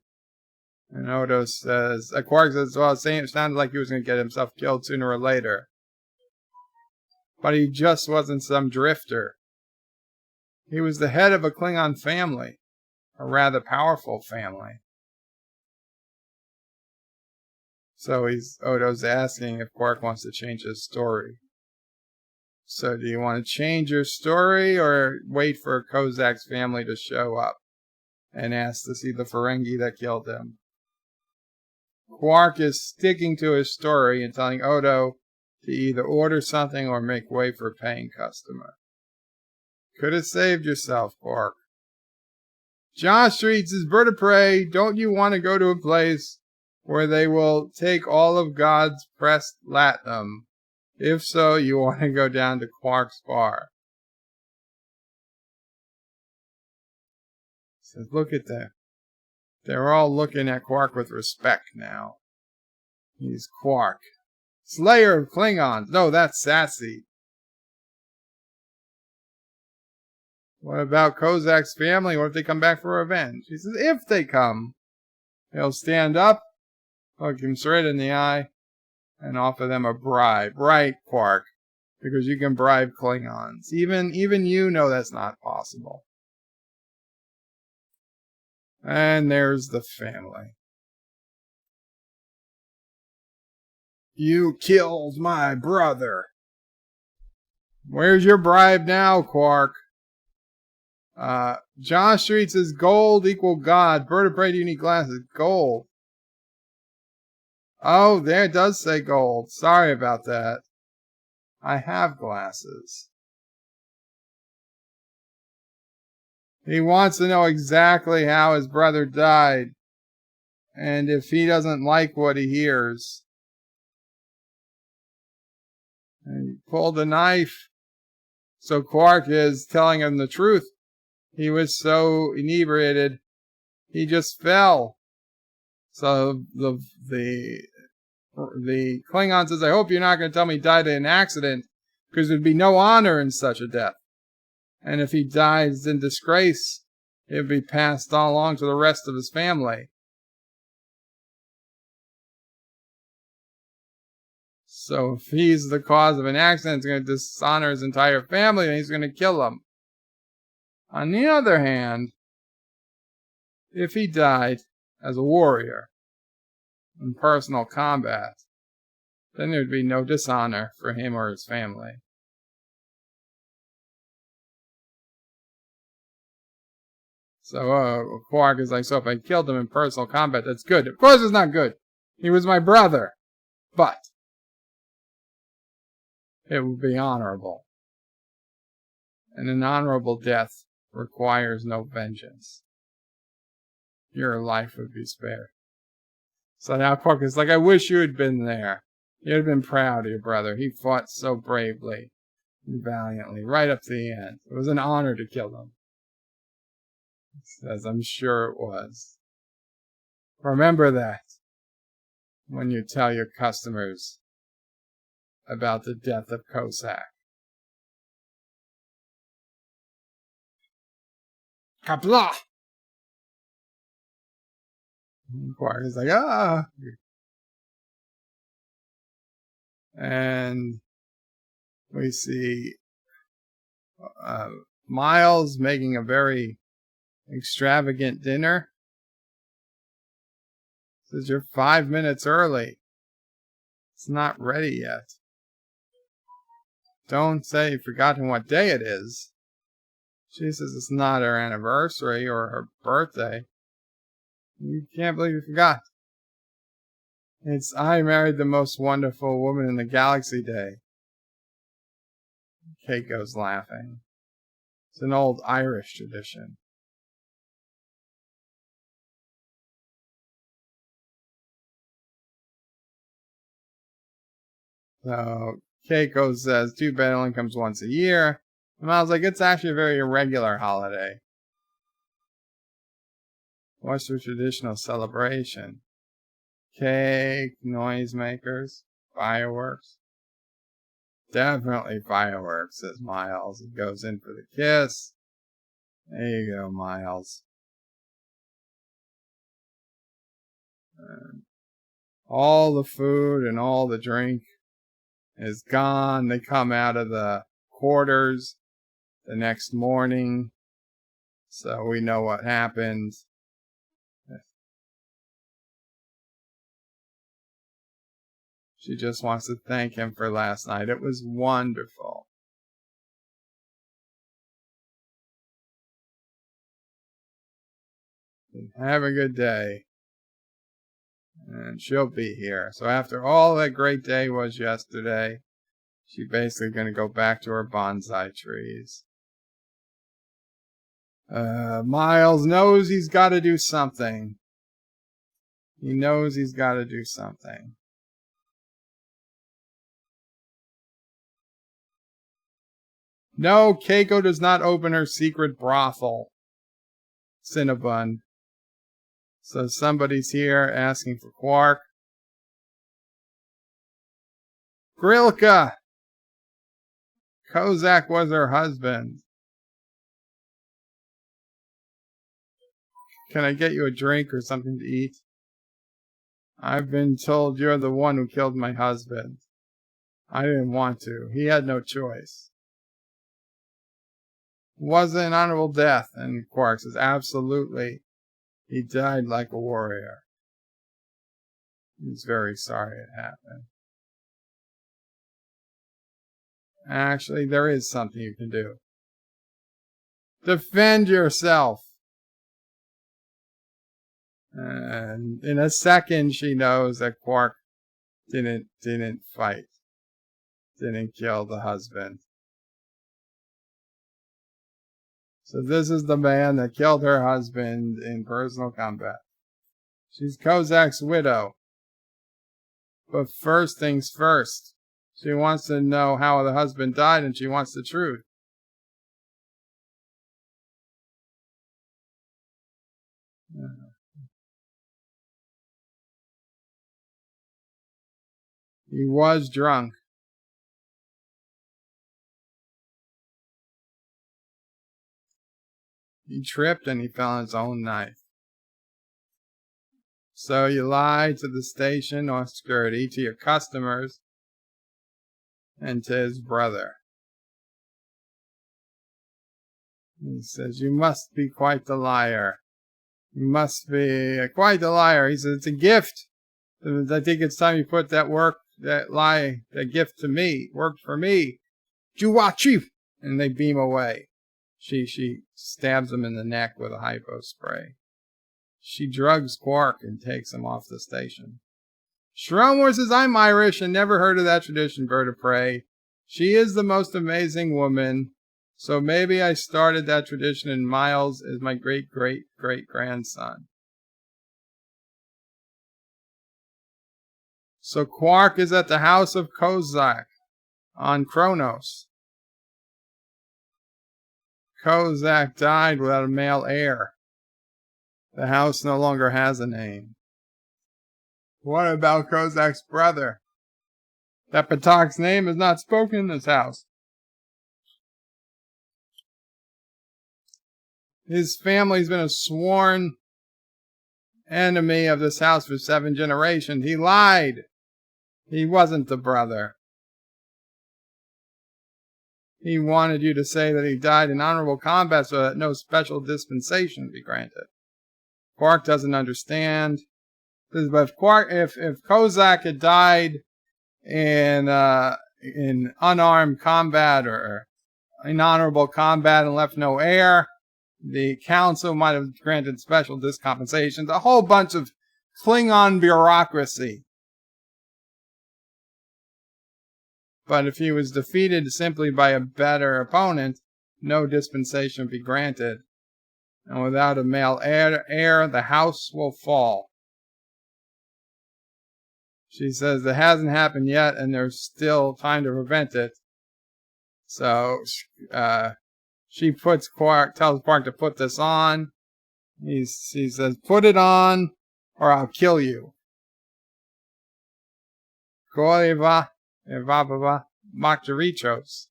And Odo says, Quark says, well, it sounded like he was going to get himself killed sooner or later. But he just wasn't some drifter. He was the head of a Klingon family, a rather powerful family. So Odo's asking if Quark wants to change his story. So do you want to change your story or wait for Kozak's family to show up and ask to see the Ferengi that killed him? Quark is sticking to his story and telling Odo to either order something or make way for a paying customer. Could have saved yourself, Quark. Josh Streets is Bird of Prey. Don't you want to go to a place where they will take all of God's pressed latinum? If so, you want to go down to Quark's bar. Says, look at that. They're all looking at Quark with respect now. He's Quark. Slayer of Klingons. No, that's Sassy. What about Kozak's family? What if they come back for revenge? He says, if they come, he'll stand up, look him straight in the eye, and offer them a bribe. Right, Quark, because you can bribe Klingons. Even you know that's not possible. And there's the family. You killed my brother. Where's your bribe now, Quark? Josh Street says gold equal God. Bird of Prey, do you need glasses? Gold. Oh, there it does say gold. Sorry about that. I have glasses. He wants to know exactly how his brother died. And if he doesn't like what he hears, And he pulled the knife. So Quark is telling him the truth. He was so inebriated, he just fell. So the Klingon says, I hope you're not going to tell me he died in an accident, because there'd be no honor in such a death. And if he dies in disgrace, it would be passed on along to the rest of his family. So if he's the cause of an accident, it's going to dishonor his entire family, and he's going to kill them. On the other hand, if he died as a warrior in personal combat, then there'd be no dishonor for him or his family. So Quark is like, so if I killed him in personal combat, that's good. Of course it's not good. He was my brother. But it would be honorable. And an honorable death requires no vengeance. Your life would be spared. So now Quark is like, I wish you had been there. You'd have been proud of your brother. He fought so bravely and valiantly, right up to the end. It was an honor to kill him. He says, I'm sure it was. Remember that when you tell your customers about the death of Qapla. Qapla! Quark is like, ah! And we see Miles making a very extravagant dinner. Says, you're 5 minutes early. It's not ready yet. Don't say you've forgotten what day it is. She says it's not her anniversary or her birthday. You can't believe you forgot. It's I married the most wonderful woman in the galaxy day. Kate goes laughing. It's an old Irish tradition. So Keiko says, too bad it only comes once a year. And I was like, it's actually a very irregular holiday. What's your traditional celebration? Cake, noisemakers, fireworks. Definitely fireworks, says Miles. He goes in for the kiss. There you go, Miles. And all the food and all the drink is gone. They come out of the quarters the next morning, so we know what happened. She just wants to thank him for last night. It was wonderful. Have a good day. And she'll be here. So after all that great day was yesterday, she's basically going to go back to her bonsai trees. Miles knows he's got to do something. He knows he's got to do something. No, Keiko does not open her secret brothel. Cinnabon. So somebody's here asking for Quark. Grilka! Kozak was her husband. Can I get you a drink or something to eat? I've been told you're the one who killed my husband. I didn't want to. He had no choice. Was it an honorable death? And Quark says, absolutely. He died like a warrior. He's very sorry it happened. Actually, there is something you can do. Defend yourself. And in a second, she knows that Quark didn't fight. Didn't kill the husband. So this is the man that killed her husband in personal combat. She's Kozak's widow. But first things first, She wants to know how the husband died, and she wants the truth. He was drunk. He tripped and he fell on his own knife. So you lie to the station or security, to your customers, and to his brother. He says, you must be quite the liar. You must be quite the liar. He says, it's a gift. I think it's time you put that gift to me. Worked for me. Juwachi! And they beam away. She stabs him in the neck with a hypo spray. She drugs Quark and takes him off the station. Shromore says, I'm Irish and never heard of that tradition, Bird of Prey. She is the most amazing woman. So maybe I started that tradition and Miles is my great-great-great-grandson. So Quark is at the House of Kozak on Kronos. Kozak died without a male heir. The house no longer has a name. What about Kozak's brother? That Patak's name is not spoken in this house. His family's been a sworn enemy of this house for 7 generations. He lied. He wasn't the brother. He wanted you to say that he died in honorable combat so that no special dispensation be granted. Quark doesn't understand. But if Kozak had died in unarmed combat or in honorable combat and left no heir, the council might have granted special discompensations. A whole bunch of Klingon bureaucracy. But if he was defeated simply by a better opponent, no dispensation would be granted. And without a male heir, the house will fall. She says it hasn't happened yet, and there's still time to prevent it. So she tells Quark to put this on. She says, put it on, or I'll kill you. Koeva Evababa Makjarichos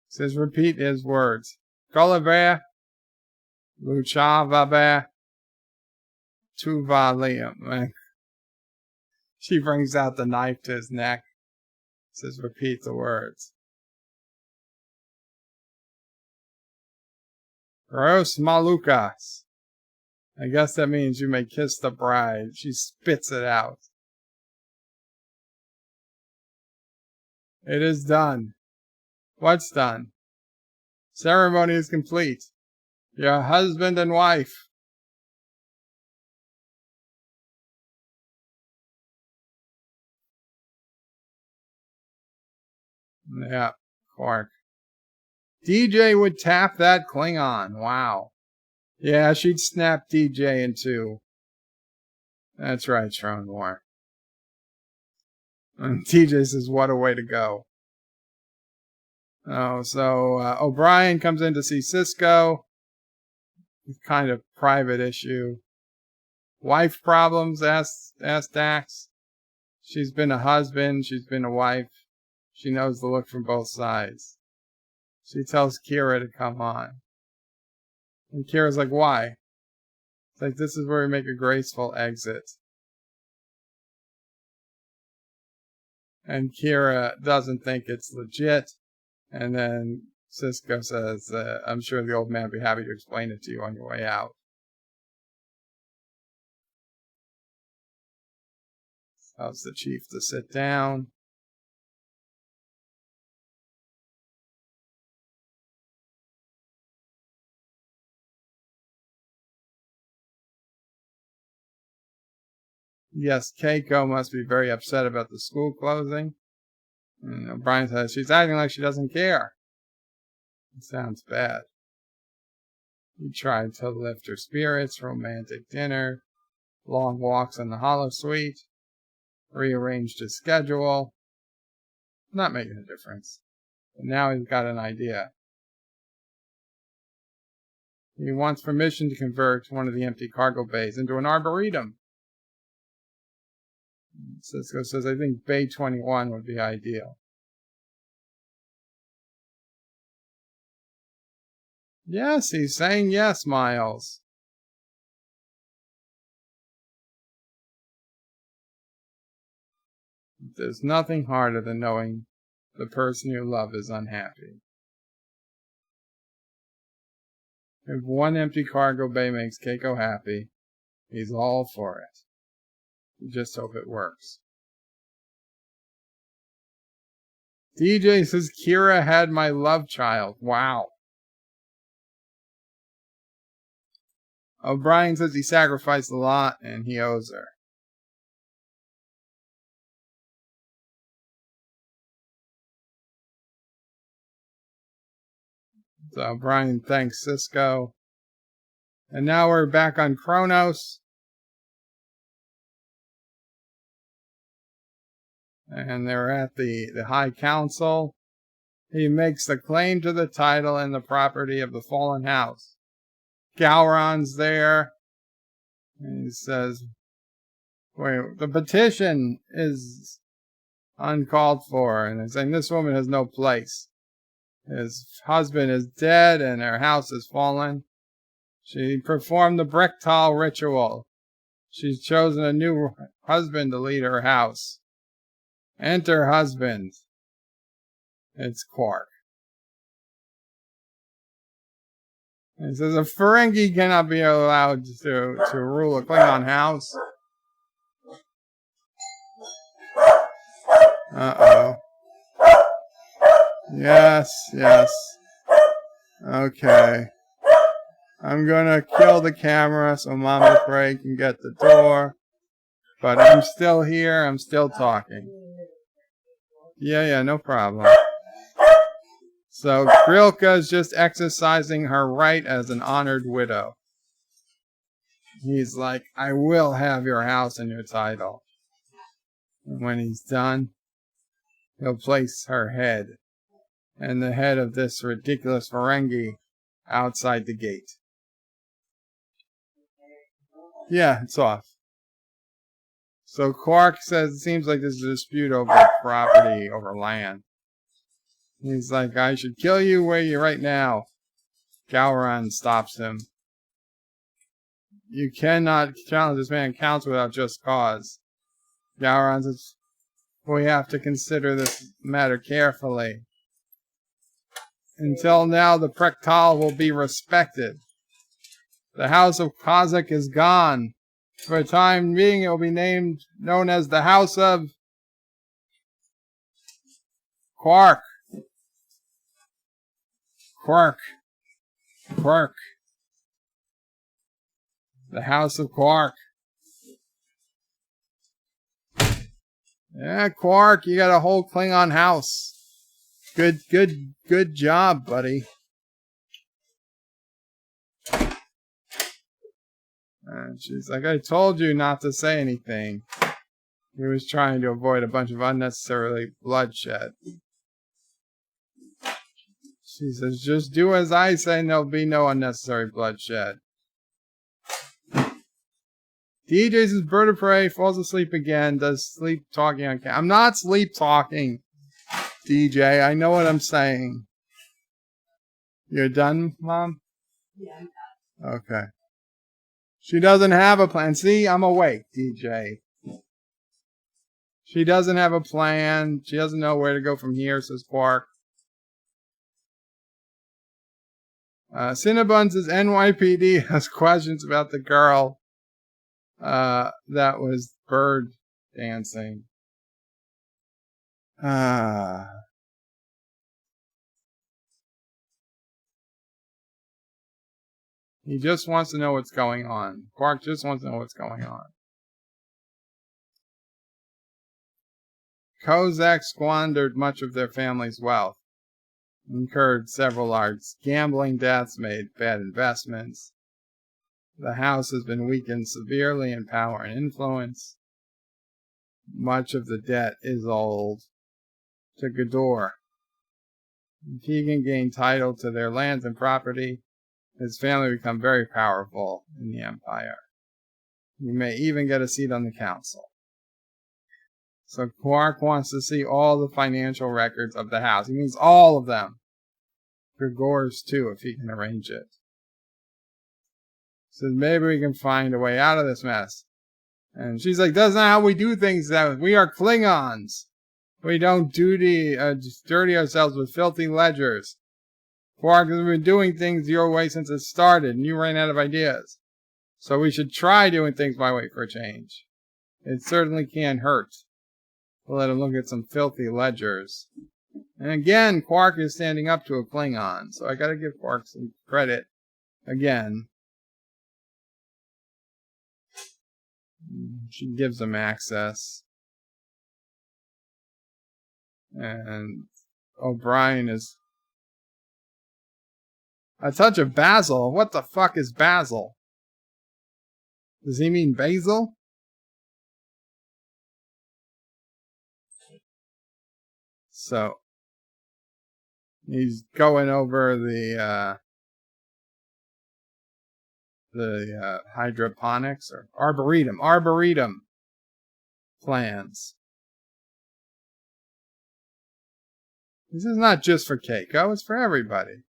says, repeat his words. Koleve Luchavabe Tuvalium. She brings out the knife to his neck. Says, repeat the words. Ros Malukas. I guess that means you may kiss the bride. She spits it out. It is done. What's done? Ceremony is complete. Your husband and wife. Yeah, Quark. DJ would tap that Klingon. Wow. Yeah, she'd snap DJ in two. That's right, Shronmore. And TJ says, what a way to go. Oh, so O'Brien comes in to see Cisco. Kind of private issue. Wife problems, asked Dax. She's been a husband. She's been a wife. She knows the look from both sides. She tells Kira to come on. And Kira's like, why? It's like, this is where we make a graceful exit. And Kira doesn't think it's legit. And then Cisco says, I'm sure the old man will be happy to explain it to you on your way out. Tells the chief to sit down. Yes, Keiko must be very upset about the school closing. And O'Brien says she's acting like she doesn't care. It sounds bad. He tried to lift her spirits, romantic dinner, long walks in the holosuite, rearranged his schedule. Not making a difference. But now he's got an idea. He wants permission to convert one of the empty cargo bays into an arboretum. Cisco says, I think Bay 21 would be ideal. Yes, he's saying yes, Miles. There's nothing harder than knowing the person you love is unhappy. If one empty cargo bay makes Keiko happy, he's all for it. We just hope it works. DJ says, Kira had my love child. Wow. O'Brien says he sacrificed a lot and he owes her. So O'Brien thanks Cisco. And now we're back on Kronos. And they're at the High Council. He makes the claim to the title and the property of the fallen house. Gowron's there. And he says, wait, the petition is uncalled for. And they're saying this woman has no place. His husband is dead and her house has fallen. She performed the Brechtal ritual. She's chosen a new husband to lead her house. Enter husband. It's Quark. He says a Ferengi cannot be allowed to rule a Klingon house. Uh-oh. Yes. Okay. I'm gonna kill the camera so Mama Frey can get the door. But I'm still here. I'm still talking. Yeah, no problem. So Grilka is just exercising her right as an honored widow. He's like, I will have your house and your title. And when he's done, he'll place her head and the head of this ridiculous Ferengi outside the gate. Yeah, it's off. So Quark says it seems like there's a dispute over property, over land. He's like, I should kill you where you're right now. Gowron stops him. You cannot challenge this man counts without just cause. Gowron says, we have to consider this matter carefully. Until now, the Brechtal will be respected. The House of Kazakh is gone. For a time being, it will be known as the House of Quark. Quark. The House of Quark. Yeah, Quark, you got a whole Klingon house. Good job, buddy. And she's like, I told you not to say anything. He was trying to avoid a bunch of unnecessary bloodshed. She says, just do as I say and there'll be no unnecessary bloodshed. DJ's bird of prey falls asleep again, does sleep talking on camera. I'm not sleep talking, DJ. I know what I'm saying. You're done, Mom? Yeah, I'm done. Okay. She doesn't have a plan. See, I'm awake, DJ. She doesn't have a plan. She doesn't know where to go from here, says Quark. Cinnabon says NYPD has questions about the girl that was bird dancing. He just wants to know what's going on. Quark just wants to know what's going on. Kozak squandered much of their family's wealth, incurred several large gambling debts, made bad investments. The house has been weakened severely in power and influence. Much of the debt is old. to Ghidorah. If he can gain title to their lands and property, his family become very powerful in the Empire. He may even get a seat on the council. So Quark wants to see all the financial records of the house. He means all of them. Gregor's too, if he can arrange it. He says, maybe we can find a way out of this mess. And she's like, that's not how we do things. We are Klingons. We don't dirty ourselves with filthy ledgers. Quark has been doing things your way since it started, and you ran out of ideas. So we should try doing things my way for a change. It certainly can't hurt. We'll let him look at some filthy ledgers. And again, Quark is standing up to a Klingon, so I gotta give Quark some credit. Again. She gives him access. And O'Brien is... A touch of basil? What the fuck is basil? Does he mean basil? So, he's going over the hydroponics or arboretum plans. This is not just for Keiko, it's for everybody.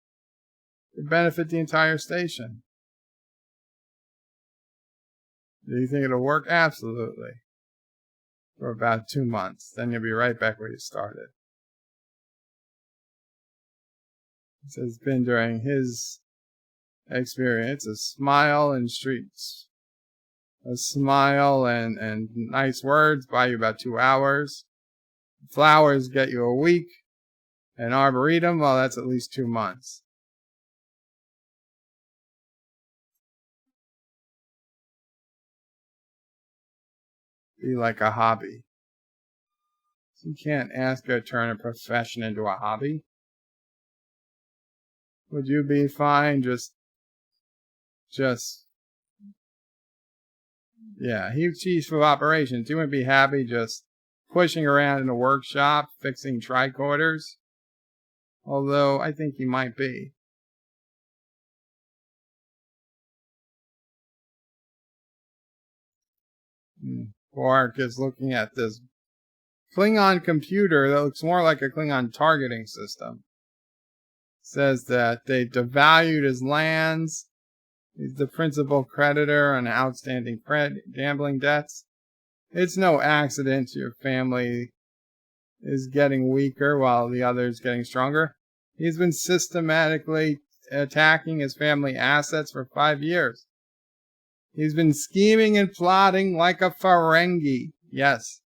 It benefit the entire station. Do you think it'll work? Absolutely. For about 2 months. Then you'll be right back where you started. It says it's been during his experience. A smile in streets. A smile and nice words buy you about 2 hours. Flowers get you a week. An arboretum, well, that's at least 2 months. Be like a hobby. You can't ask her to turn a profession into a hobby. Would you be fine just yeah, he's chief of operations. You wouldn't be happy just pushing around in a workshop, fixing tricorders? Although, I think he might be. Quark is looking at this Klingon computer that looks more like a Klingon targeting system. Says that they devalued his lands. He's the principal creditor on outstanding gambling debts. It's no accident your family is getting weaker while the other is getting stronger. He's been systematically attacking his family assets for 5 years. He's been scheming and plotting like a Ferengi. Yes.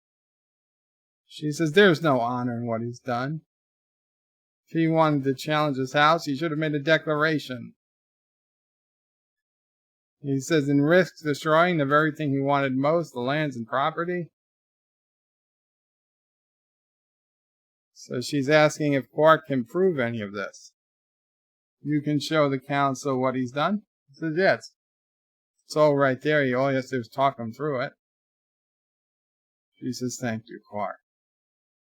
She says there's no honor in what he's done. If he wanted to challenge his house, he should have made a declaration. He says and risks destroying the very thing he wanted most, the lands and property. So she's asking if Quark can prove any of this. You can show the council what he's done? He says yes. It's all right there. All he has to do is talk him through it. She says, thank you, Quark.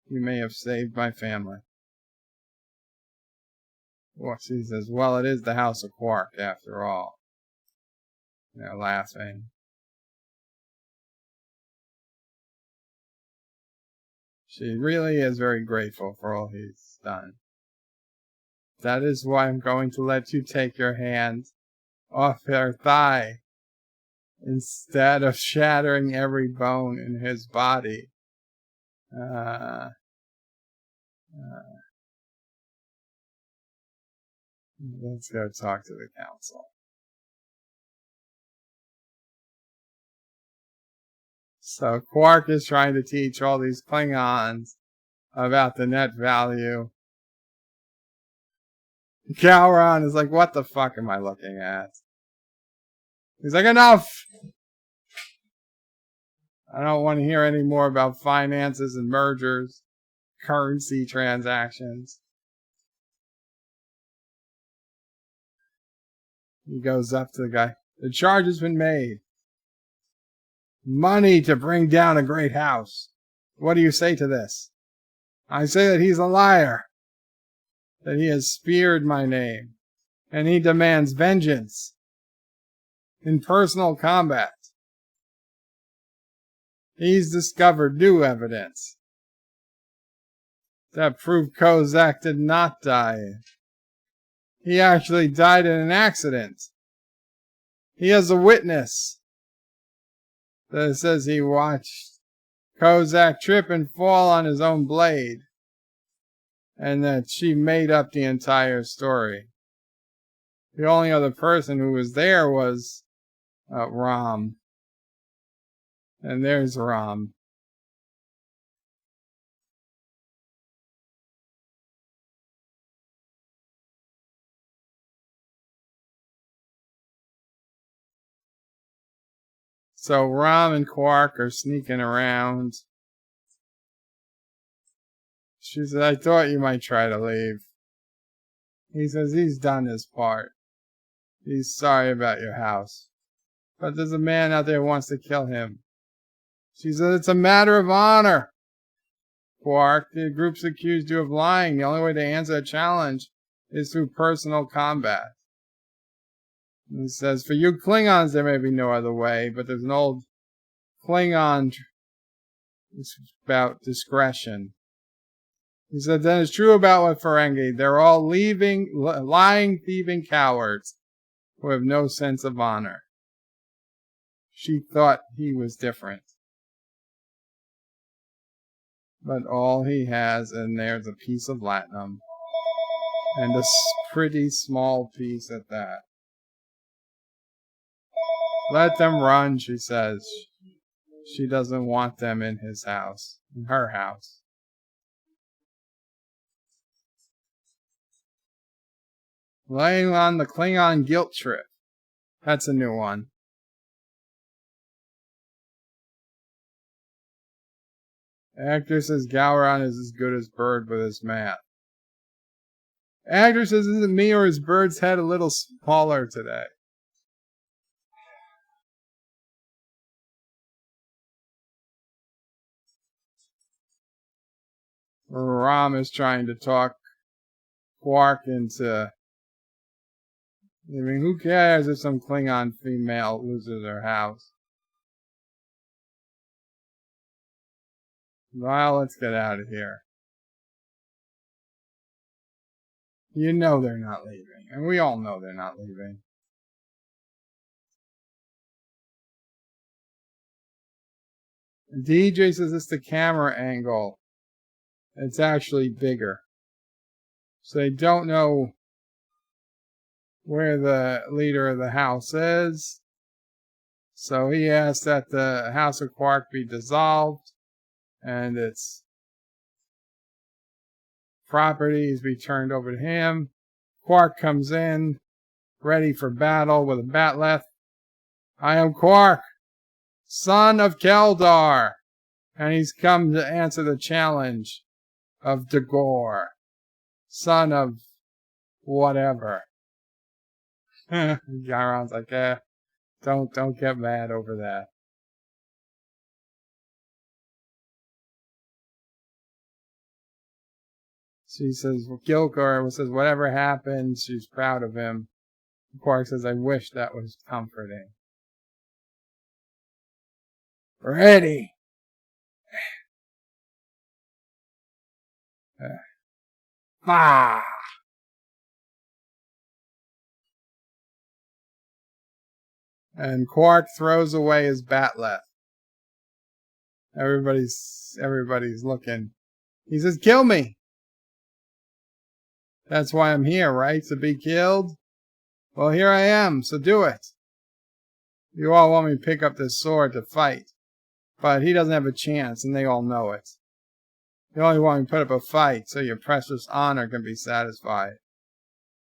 You may have saved my family. Well, she says, well, it is the House of Quark, after all. They're laughing. She really is very grateful for all he's done. That is why I'm going to let you take your hand off her thigh instead of shattering every bone in his body. Let's go talk to the council. So Quark is trying to teach all these Klingons about the net value. Calron is like, what the fuck am I looking at? He's like, enough! I don't want to hear any more about finances and mergers, currency transactions. He goes up to the guy. The charge has been made. Money to bring down a great house. What do you say to this? I say that he's a liar, that he has speared my name, and he demands vengeance in personal combat. He's discovered new evidence that proved Kozak did not die. He actually died in an accident. He has a witness that says he watched Kozak trip and fall on his own blade, and that she made up the entire story. The only other person who was there was Ram. And there's Ram. So Ram and Quark are sneaking around. She said, I thought you might try to leave. He says he's done his part. He's sorry about your house. But there's a man out there who wants to kill him. She says, it's a matter of honor. Quark, the group's accused you of lying. The only way to answer a challenge is through personal combat. And he says, for you Klingons, there may be no other way, but there's an old Klingon about discretion. He said, then it's true about what Ferengi. They're all lying, thieving cowards who have no sense of honor. She thought he was different. But all he has in there's a piece of latinum. And a pretty small piece at that. Let them run, she says. She doesn't want them in his house. In her house. Laying on the Klingon guilt trip. That's a new one. Actor says Gowron is as good as Bird with his math. Actor says, is it me or is Bird's head a little smaller today? Ram is trying to talk Quark into... I mean, who cares if some Klingon female loses her house? Well, let's get out of here. You know they're not leaving. And we all know they're not leaving. DJ says it's the camera angle. It's actually bigger. So they don't know where the leader of the house is. So he asked that the House of Quark be dissolved and its properties be turned over to him. Quark comes in, ready for battle with a batleth. I am Quark, son of Keldar, and he's come to answer the challenge of Dagor, son of whatever. Gowron's like, don't get mad over that. She says, Gilkor says, whatever happens, she's proud of him. Quark says, I wish that was comforting. Ready. Ah. And Quark throws away his batleth. Everybody's looking. He says, kill me. That's why I'm here, right? To be killed? Well, here I am, so do it. You all want me to pick up this sword to fight. But he doesn't have a chance, and they all know it. You only want me to put up a fight so your precious honor can be satisfied.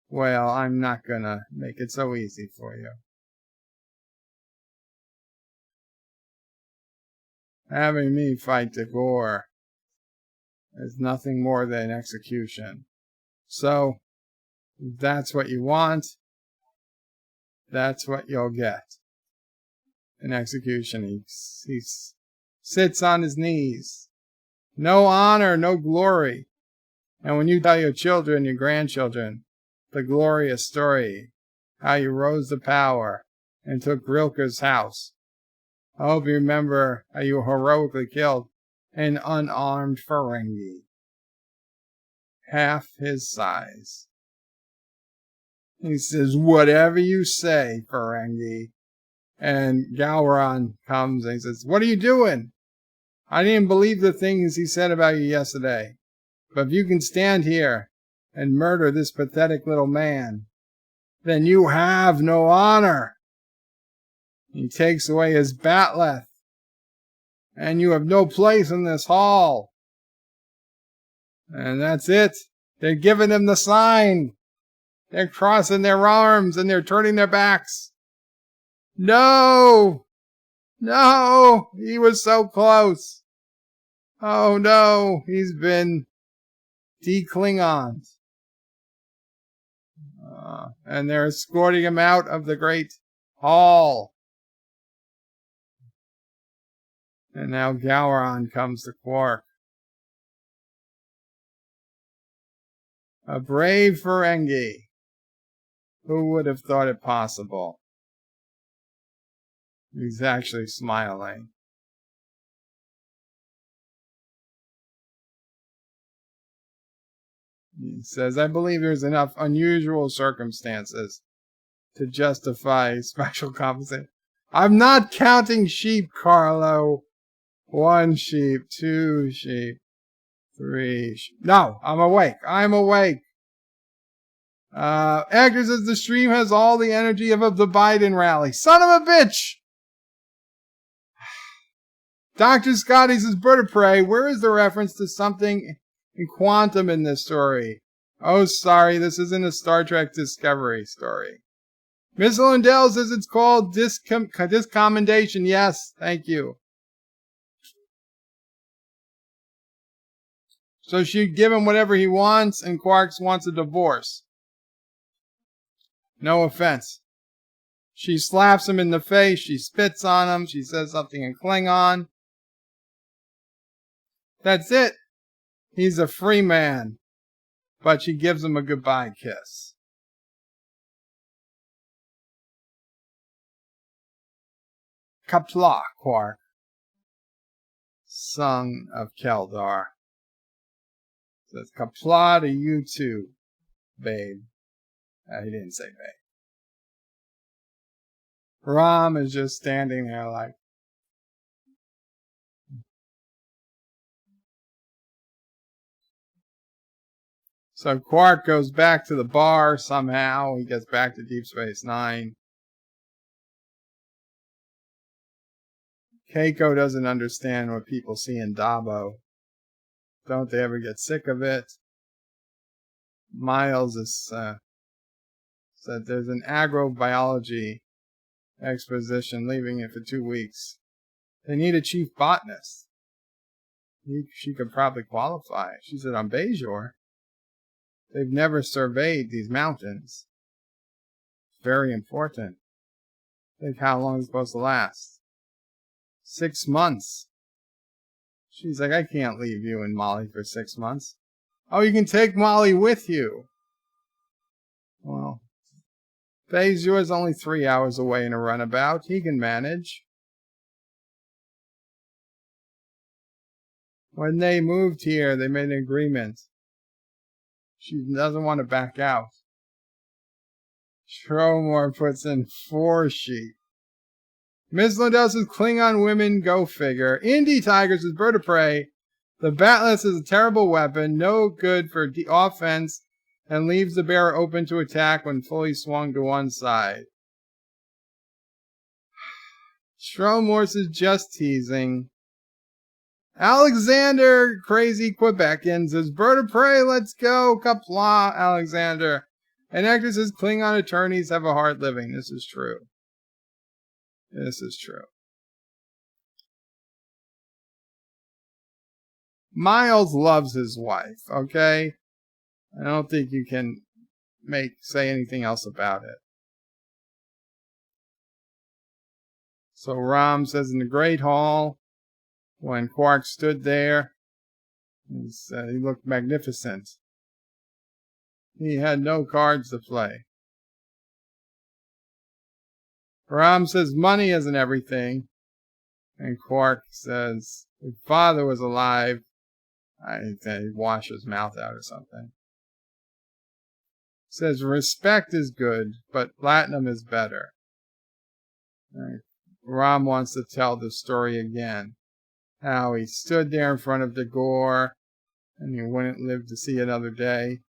Well, I'm not gonna make it so easy for you. Having me fight Dagor is nothing more than execution. So, if that's what you want, that's what you'll get. An execution. He sits on his knees No honor, no glory. And when you tell your children, your grandchildren, the glorious story, how you rose to power and took Rilke's house, I hope you remember how you heroically killed an unarmed Ferengi, half his size. He says, whatever you say, Ferengi. And Gowron comes and he says, what are you doing? I didn't believe the things he said about you yesterday. But if you can stand here and murder this pathetic little man, then you have no honor. He takes away his bat'leth, and you have no place in this hall. And that's it. They're giving him the sign. They're crossing their arms and they're turning their backs. No! No! He was so close. Oh no, he's been de-Klingoned. And they're escorting him out of the great hall. And now Gowron comes to Quark. A brave Ferengi. Who would have thought it possible? He's actually smiling. He says, I believe there's enough unusual circumstances to justify special compensation. I'm not counting sheep, Carlo. 1 sheep, 2 sheep, 3 sheep. No, I'm awake. I'm awake. Actor says the stream has all the energy of the Biden rally. Son of a bitch! Dr. Scotty says, Bird of Prey, where is the reference to something in quantum in this story? Oh, sorry, this isn't a Star Trek Discovery story. Miss Lindell says it's called discommendation. Yes, thank you. So she'd give him whatever he wants, and Quarks wants a divorce. No offense. She slaps him in the face, she spits on him, she says something in Klingon. That's it. He's a free man. But she gives him a goodbye kiss. Qapla, Quark, son of Keldar. Says Qapla to you too, babe. He didn't say babe. Rom is just standing there like, so Quark goes back to the bar somehow. He gets back to Deep Space Nine. Keiko doesn't understand what people see in Dabo. Don't they ever get sick of it? Miles is said there's an agrobiology exposition, leaving it for 2 weeks. They need a chief botanist. She could probably qualify. She said on Bajor. They've never surveyed these mountains. Very important. Think how long it's supposed to last. 6 months. She's like, I can't leave you and Molly for 6 months. Oh, you can take Molly with you. Well, Bajor's only 3 hours away in a runabout. He can manage. When they moved here, they made an agreement. She doesn't want to back out. Shromore puts in 4 sheep. Ms. Lindell says Klingon women, go figure. Indie Tigers is Bird of Prey. The Batless is a terrible weapon, no good for offense, and leaves the bearer open to attack when fully swung to one side. Shromorse is just teasing. Alexander, crazy Quebecans, says Bird of Prey, let's go. Qapla, Alexander. And actor says Klingon attorneys have a hard living. This is true. This is true. Miles loves his wife, okay? I don't think you can say anything else about it. So Rom says in the Great Hall, when Quark stood there, He looked magnificent. He had no cards to play. Ram says money isn't everything. And Quark says, if father was alive, I'd wash his mouth out or something. Says respect is good, but platinum is better. Ram wants to tell the story again. How he stood there in front of the gore and he wouldn't live to see another day.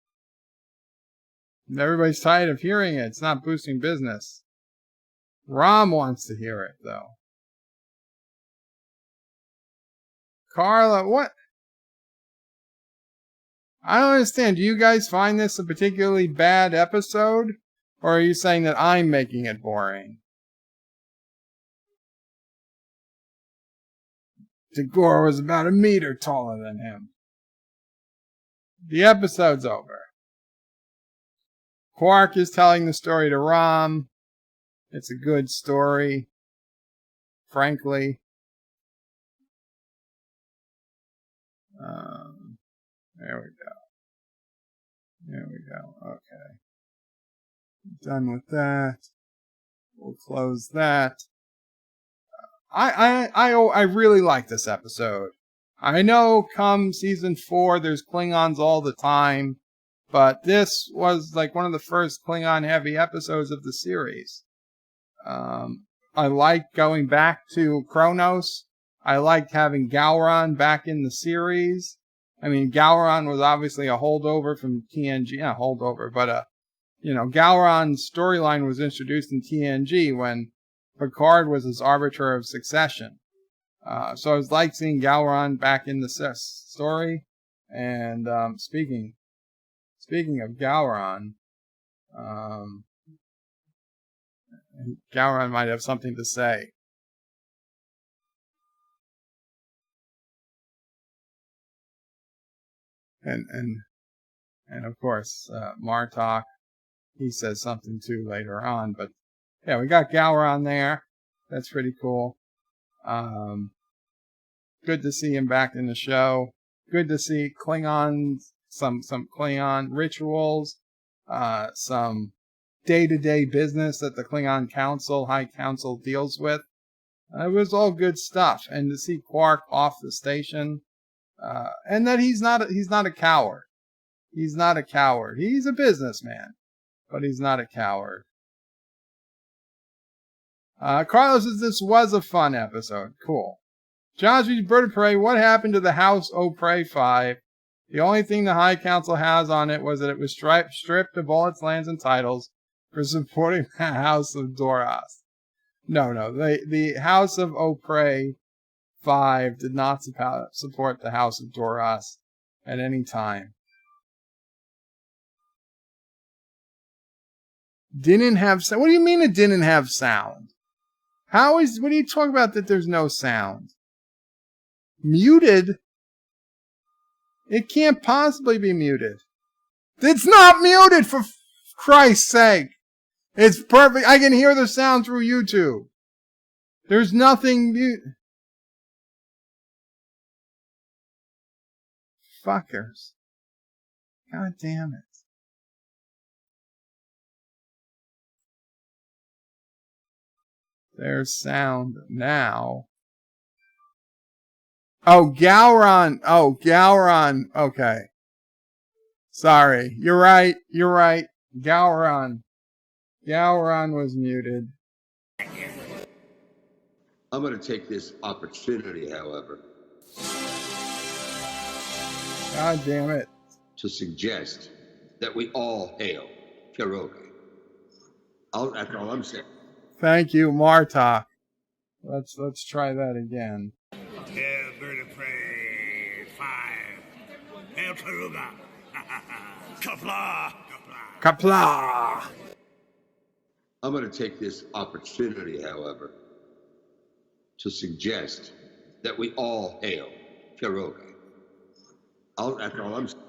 And everybody's tired of hearing it. It's not boosting business. Ram wants to hear it, though. Carla, what? I don't understand. Do you guys find this a particularly bad episode? Or are you saying that I'm making it boring? Tagore was about a meter taller than him. The episode's over. Quark is telling the story to Ram. It's a good story, frankly. There we go. There we go. Okay. Done with that. We'll close that. I really like this episode. I know come season 4 there's Klingons all the time, but this was like one of the first Klingon heavy episodes of the series. I liked going back to Kronos. I liked having Gowron back in the series. I mean, Gowron was obviously a holdover from TNG. Not holdover, but Gowron's storyline was introduced in TNG when Picard was his arbiter of succession. So I was like seeing Gowron back in the story. And speaking of Gowron, Gowron might have something to say. And of course, Martok, he says something too later on. But yeah, we got Gowron there. That's pretty cool. Good to see him back in the show. Good to see Klingons, some Klingon rituals, some day-to-day business that the Klingon High Council deals with. It was all good stuff. And to see Quark off the station, and that he's not a coward. He's not a coward. He's a businessman, but he's not a coward. Carlos says this was a fun episode. Cool. Josh's Bird of Prey, what happened to the House of Prey 5? The only thing the High Council has on it was that it was stripped of all its lands and titles for supporting the House of Doras. No. The House of Prey 5 did not support the House of Doras at any time. Didn't have sound? What do you mean it didn't have sound? What are you talking about that there's no sound? Muted? It can't possibly be muted. It's not muted, for Christ's sake. It's perfect. I can hear the sound through YouTube. There's nothing mute. Fuckers. God damn it. There's sound now. Oh, Gowron. Okay. Sorry. You're right. Gowron was muted. I'm going to take this opportunity, however, God damn it, to suggest that we all hail Kiroga. That's all I'm saying. Thank you, Martok. Let's try that again. Hail Bird of Prey 5. Hail Kiroga. Qapla. I'm going to take this opportunity, however, to suggest that we all hail Kiroga. That's all I'm saying.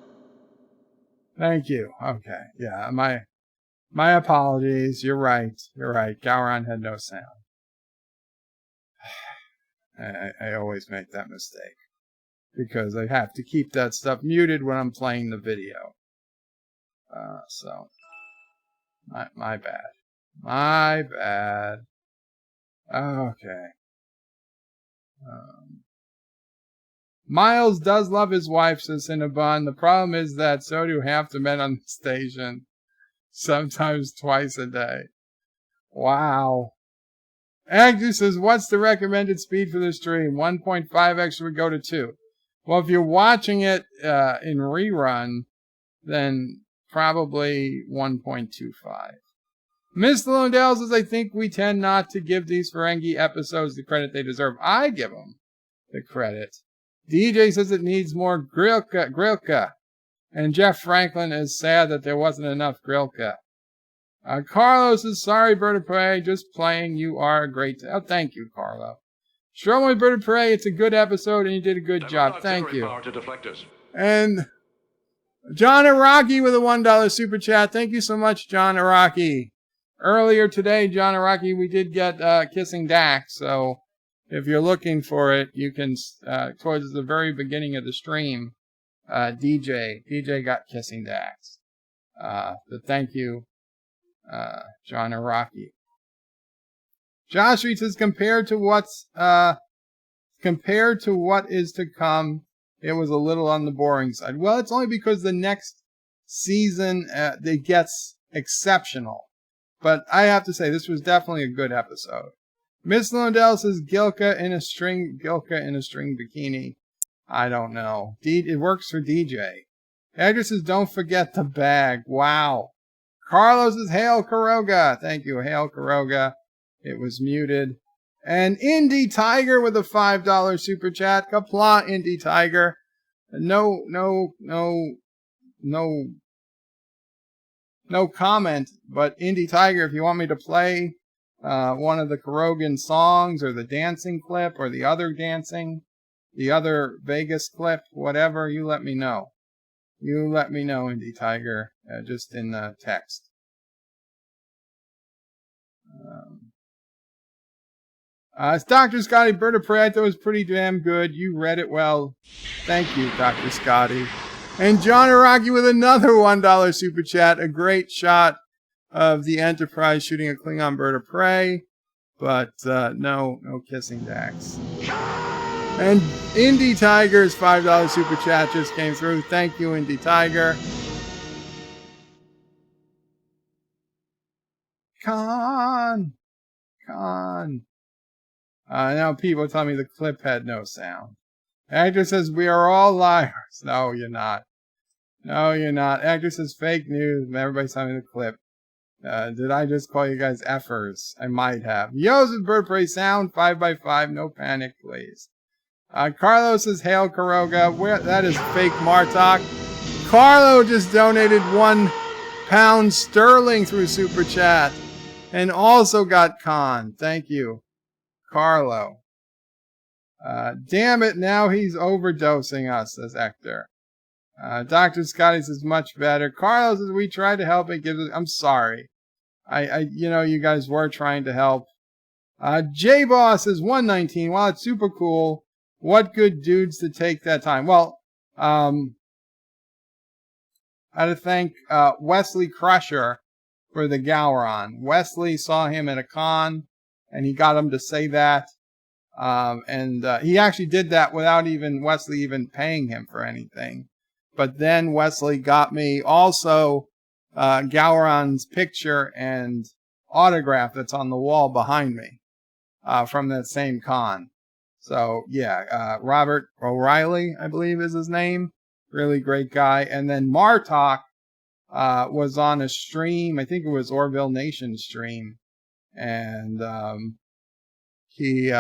Thank you. Okay. Yeah, my apologies. You're right. Gowron had no sound. I always make that mistake. because I have to keep that stuff muted when I'm playing the video. So, my bad. My bad. Okay. Miles does love his wife, says Cinnabon. The problem is that so do half the men on the station. Sometimes twice a day. Wow. Agnew says, what's the recommended speed for the stream? 1.5x would go to 2. Well, if you're watching it in rerun, then probably 1.25. Miss Londell says, I think we tend not to give these Ferengi episodes the credit they deserve. I give them the credit. DJ says it needs more Grilka. And Jeff Franklin is sad that there wasn't enough Grilka. Carlos is sorry, Bird of Prey. Just playing. You are great. Oh, thank you, Carlo. Strongly, Bird of Prey. It's a good episode, and you did a good job. Thank you. And John Araki with a $1 super chat. Thank you so much, John Araki. Earlier today, John Araki, we did get Kissing Dax. So if you're looking for it, you can, towards the very beginning of the stream, DJ got Kissing Dax. But thank you. John Araki. Josh Reed says, compared to what is to come, it was a little on the boring side. Well, it's only because the next season it gets exceptional. But I have to say, this was definitely a good episode. Miss Lundell says, Gilka in a string bikini. I don't know. It works for DJ. Edgar says, don't forget the bag. Wow. Carlos says, Hail Karoga. Thank you, Hail Karoga. It was muted. And Indie Tiger with a $5 super chat. Qapla, Indie Tiger. No comment, but Indie Tiger, if you want me to play one of the Karogan songs or the dancing clip or the other Vegas clip, whatever, you let me know. You let me know, Indie Tiger, just in the text. It's Dr. Scotty Bird of Prey. I thought it was pretty damn good. You read it well. Thank you, Dr. Scotty. And John Araki with another $1 super chat. A great shot of the Enterprise shooting a Klingon bird of prey. But no kissing Dax. And Indie Tiger's $5 super chat just came through. Thank you, Indie Tiger. Con. Now people tell me the clip had no sound. Actor says, we are all liars. No, you're not. No, you're not. Actor says, fake news. Everybody's telling me the clip. Did I just call you guys effers? I might have. Yo's Bird Prey sound, 5x5. No panic, please. Carlos says, Hail Karoga. That is fake Martok. Carlo just donated £1 sterling through Super Chat. And also got Con. Thank you, Carlo. Damn it, now he's overdosing us, says Hector. Dr. Scotty says, much better. Carlos says, we tried to help. I'm sorry. You guys were trying to help. J-Boss says, 119. Wow, it's super cool. What good dudes to take that time. Well, I had to thank Wesley Crusher for the Gowron. Wesley saw him at a con, and he got him to say that. And he actually did that without Wesley even paying him for anything. But then Wesley got me also Gowron's picture and autograph that's on the wall behind me from that same con. So, yeah, Robert O'Reilly, I believe is his name. Really great guy. And then Martok was on a stream. I think it was Orville Nation stream. And he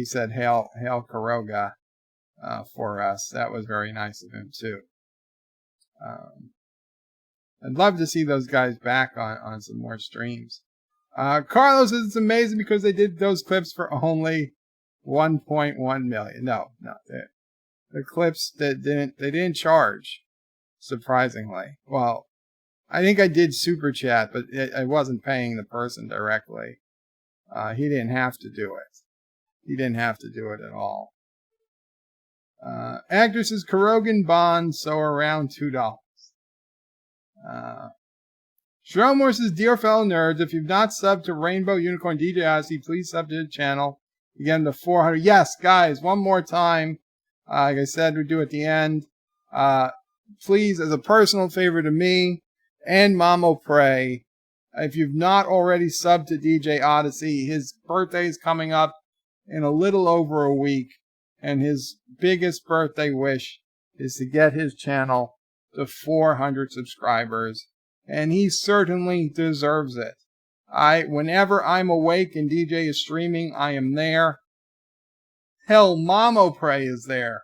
said, Hail Karoga for us. That was very nice of him, too. I'd love to see those guys back on some more streams. Carlos says it's amazing because they did those clips for only 1.1 million. No, the clips that they didn't charge, surprisingly. Well, I think I did super chat, but I wasn't paying the person directly. He didn't have to do it. He didn't have to do it at all. Actress is Kurogan Bond, so around $2. Shromore says, Dear fellow nerds, if you've not subbed to Rainbow Unicorn DJ Odyssey, please sub to the channel. You get them to 400. Yes, guys, one more time. Like I said, we do at the end. Please, as a personal favor to me and Mamo Prey, if you've not already subbed to DJ Odyssey, his birthday is coming up in a little over a week, and his biggest birthday wish is to get his channel to 400 subscribers, and he certainly deserves it. Whenever I'm awake and DJ is streaming, I am there. Hell, Mamo Prey is there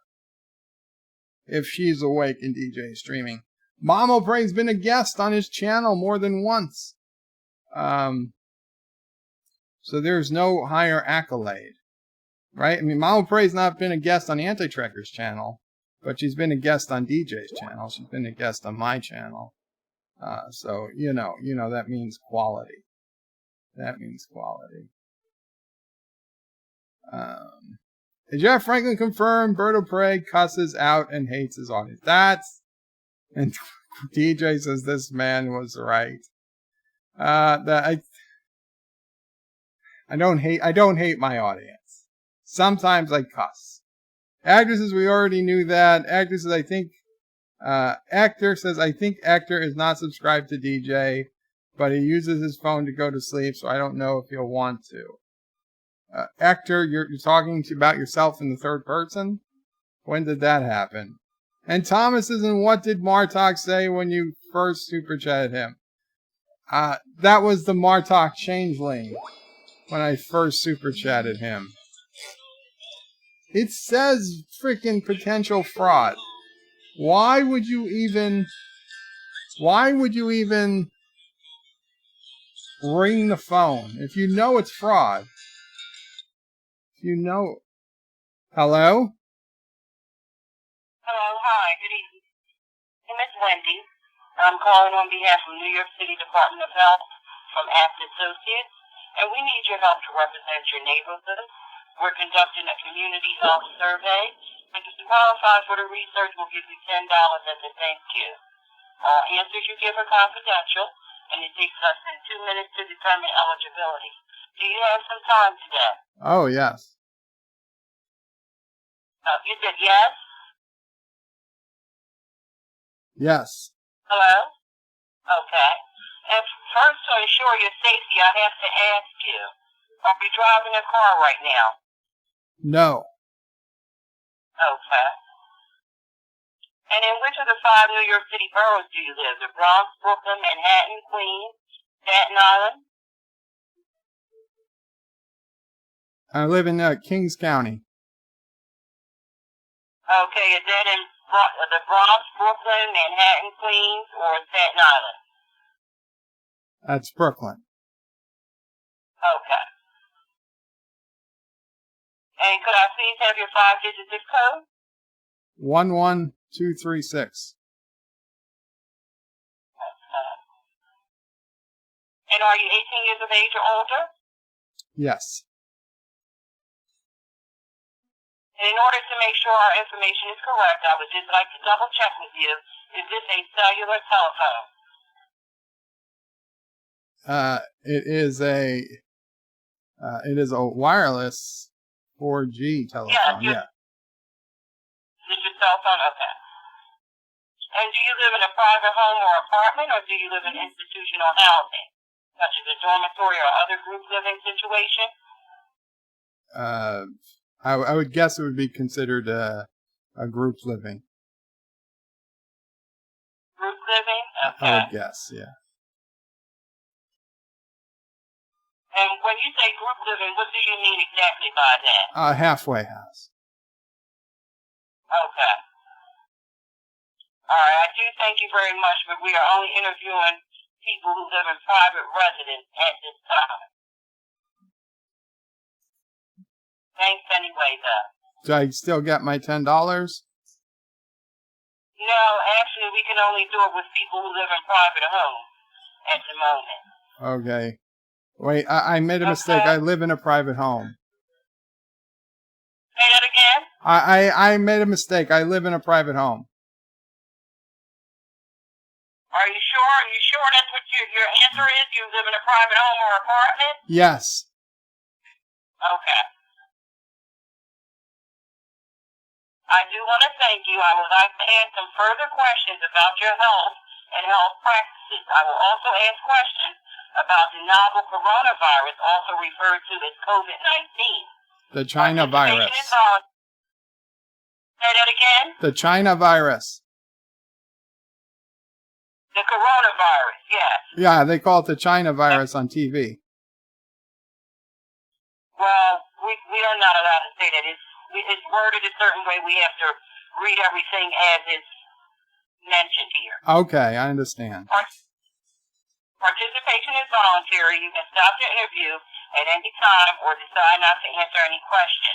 if she's awake and DJ is streaming. Mamo Prey's been a guest on his channel more than once. So there's no higher accolade, right? I mean, Mamo Prey's not been a guest on Anti-Trekker's channel, but she's been a guest on DJ's channel. She's been a guest on my channel. So, you know, that means quality. That means quality. Jeff Franklin confirmed Berto Prey cusses out and hates his audience. And DJ says this man was right. I don't hate my audience. Sometimes I cuss. Actresses, we already knew that. Actresses, I think, Actor says, I think Actor is not subscribed to DJ, but he uses his phone to go to sleep, so I don't know if he'll want to. Actor, you're talking about yourself in the third person? When did that happen? And Thomas says, and what did Martok say when you first super chatted him? That was the Martok changeling when I first super chatted him. It says freaking potential fraud. Why would you even ring the phone if you know it's fraud? If you know. Hello? Hello, hi, good evening. My name is Wendy. I'm calling on behalf of New York City Department of Health from Apt Associates, and we need your help to represent your neighborhood. We're conducting a community health survey, and if you qualify for the research, we'll give you $10 as a thank you. Answers you give are confidential, and it takes less than 2 minutes to determine eligibility. Do you have some time today? Oh, yes. You said yes? Yes. Hello? Okay. And first, to ensure your safety, I have to ask you, are you driving a car right now? No. Okay. And in which of the 5 New York City boroughs do you live? The Bronx, Brooklyn, Manhattan, Queens, Staten Island? I live in Kings County. Okay, is that in the Bronx, Brooklyn, Manhattan, Queens, or Staten Island? That's Brooklyn. Okay. And could I please have your 5-digit zip code? 11236. Okay. And are you 18 years of age or older? Yes. And in order to make sure our information is correct, I would just like to double check with you. Is this a cellular telephone? It is a wireless 4G telephone. Yeah. Is this your cell phone? Okay. And do you live in a private home or apartment, or do you live in institutional housing, such as a dormitory or other group living situation? I would guess it would be considered a group living. Group living? Okay. I would guess, yeah. And when you say group living, what do you mean exactly by that? Halfway house. Okay. All right, I do thank you very much, but we are only interviewing people who live in private residence at this time. Thanks anyway, though. Do I still get my $10? No, actually, we can only do it with people who live in private homes at the moment. Okay. Wait, I made a mistake. I live in a private home. Say that again? I made a mistake. I live in a private home. Are you sure? Are you sure that's what your answer is? You live in a private home or apartment? Yes. Okay. I do want to thank you. I would like to ask some further questions about your health and health practices. I will also ask questions about the novel coronavirus, also referred to as COVID-19. The China virus. Say that again? The China virus. The coronavirus, yes. Yeah, they call it the China virus on TV. Well, we are not allowed to say that. It's worded a certain way. We have to read everything as it's mentioned here. Okay, I understand. Participation is voluntary. You can stop the interview at any time or decide not to answer any question.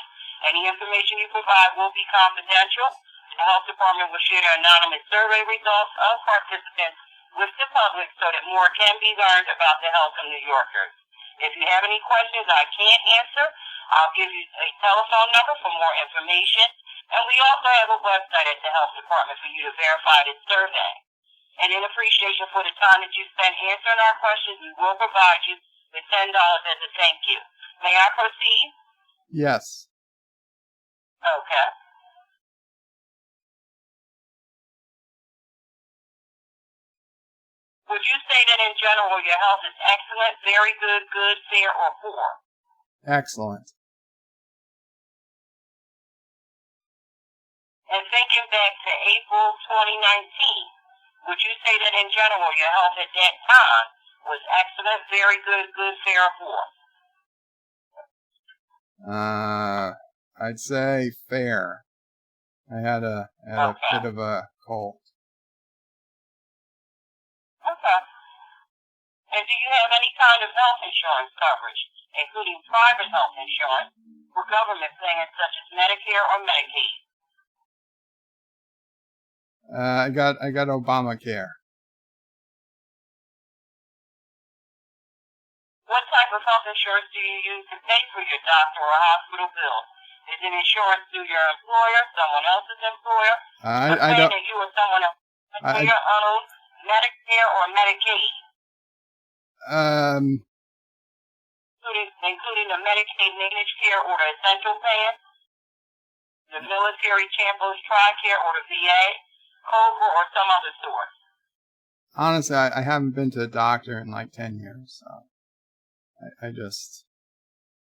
Any information you provide will be confidential. The health department will share anonymous survey results of participants with the public so that more can be learned about the health of New Yorkers. If you have any questions I can't answer, I'll give you a telephone number for more information. And we also have a website at the health department for you to verify this survey. And in appreciation for the time that you spent answering our questions, we will provide you with $10 as a thank you. May I proceed? Yes. Okay. Would you say that in general your health is excellent, very good, good, fair, or poor? Excellent. And thinking back to April 2019, would you say that in general your health at that time was excellent, very good, good, fair, or poor? I'd say fair. I had a bit of a cold. Okay. And do you have any kind of health insurance coverage, including private health insurance for government plans such as Medicare or Medicaid? I got Obamacare. What type of health insurance do you use to pay for your doctor or hospital bills? Is it insurance through your employer, someone else's employer? I don't. That you or someone else for your own Medicare or Medicaid? Including the Medicaid Managed Care or the Essential Plan, the Military Champion's TRICARE or the VA, COBRA or some other source? Honestly, I haven't been to a doctor in like 10 years, so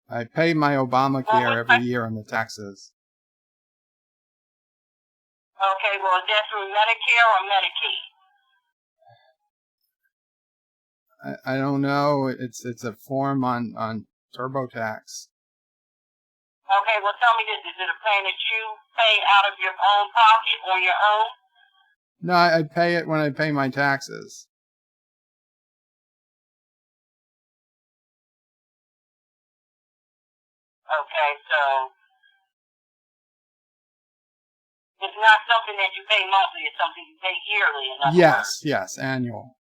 I pay my Obamacare every year on the taxes. Okay, well, is that through Medicare or Medicaid? I don't know. It's a form on TurboTax. Okay, well, tell me this. Is it a plan that you pay out of your own pocket or your own? No, I pay it when I pay my taxes. Okay, so it's not something that you pay monthly. It's something you pay yearly. Yes, annual.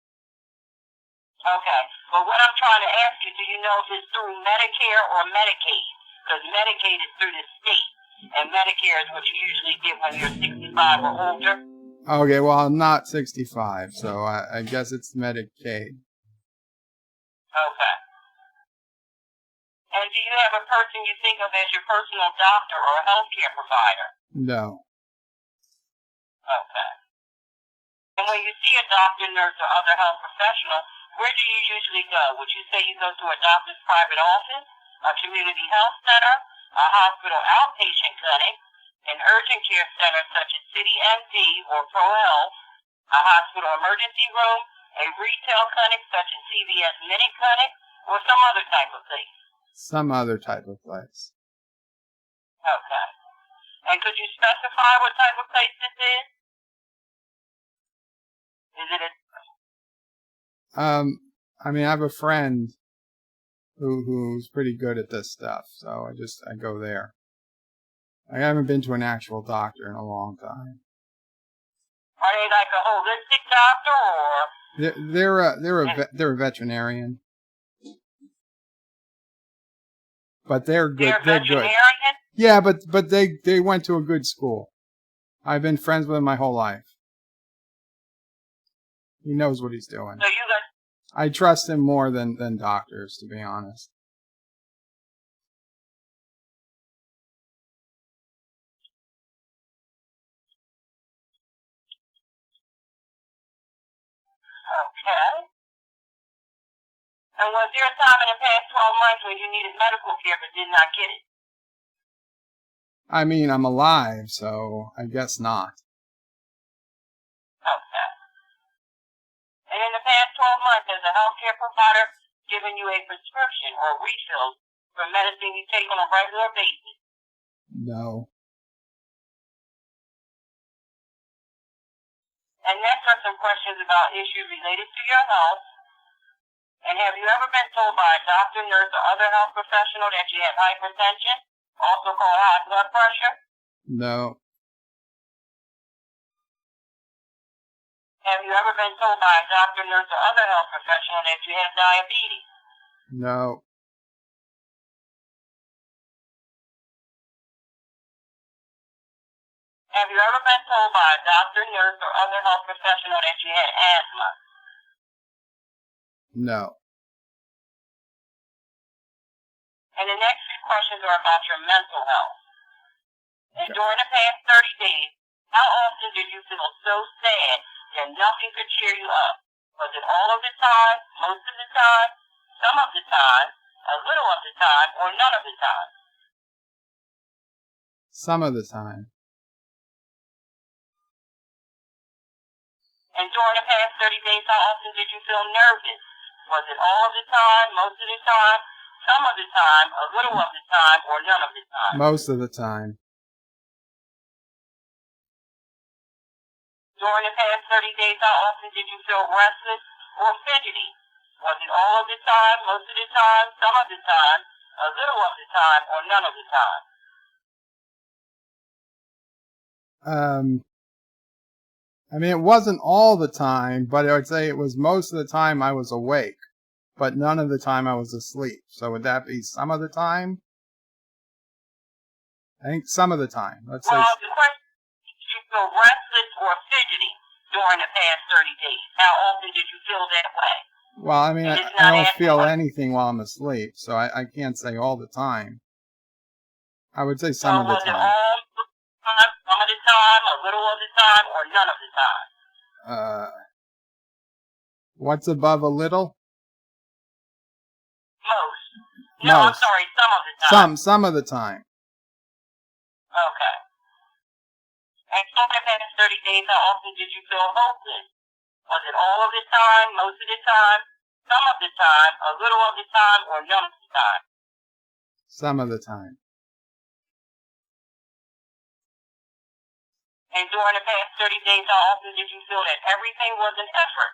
Okay, but what I'm trying to ask you, do you know if it's through Medicare or Medicaid? Because Medicaid is through the state, and Medicare is what you usually get when you're 65 or older. Okay, well, I'm not 65, so I guess it's Medicaid. Okay. And do you have a person you think of as your personal doctor or a healthcare provider? No. Okay. And when you see a doctor, nurse, or other health professional, where do you usually go? Would you say you go to a doctor's private office, a community health center, a hospital outpatient clinic, an urgent care center such as City MD or ProHealth, a hospital emergency room, a retail clinic such as CVS Mini Clinic, or some other type of place? Some other type of place. Okay. And could you specify what type of place this is? Is it a... I mean, I have a friend who's pretty good at this stuff, so I go there. I haven't been to an actual doctor in a long time. Are they like a holistic doctor, or? They're a veterinarian. But they're good. They're They're good. veterinarian? Yeah, but they went to a good school. I've been friends with him my whole life. He knows what he's doing. So you got... I trust him more than doctors, to be honest. Okay. And was there a time in the past 12 months when you needed medical care but did not get it? I mean, I'm alive, so I guess not. Okay. And in the past 12 months, has a healthcare provider given you a prescription or refills for medicine you take on a regular basis? No. And next are some questions about issues related to your health. And have you ever been told by a doctor, nurse, or other health professional that you have hypertension, also called high blood pressure? No. Have you ever been told by a doctor, nurse, or other health professional that you have diabetes? No. Have you ever been told by a doctor, nurse, or other health professional that you had asthma? No. And the next few questions are about your mental health. And during the past 30 days, how often did you feel so sad that nothing could cheer you up? Was it all of the time, most of the time, some of the time, a little of the time, or none of the time? Some of the time. And during the past 30 days, how often did you feel nervous? Was it all of the time, most of the time, some of the time, a little of the time, or none of the time? Most of the time. During the past 30 days, how often did you feel restless or fidgety? Was it all of the time, most of the time, some of the time, a little of the time, or none of the time? I mean, it wasn't all the time, but I would say it was most of the time I was awake, but none of the time I was asleep. So would that be some of the time? I think some of the time. Let's say. Well, the question is, did you feel restless or fidgety during the past 30 days? How often did you feel that way? Well, I mean, I don't feel anything while I'm asleep, so I can't say all the time. I would say some of the time. Was it all the time, some of the time, a little of the time, or none of the time? What's above a little? Most. No, I'm Most. sorry, some of the time. Some of the time. Okay. And during the past 30 days, how often did you feel hopeless? Was it all of the time, most of the time, some of the time, a little of the time, or none of the time? Some of the time. And during the past 30 days, how often did you feel that everything was an effort?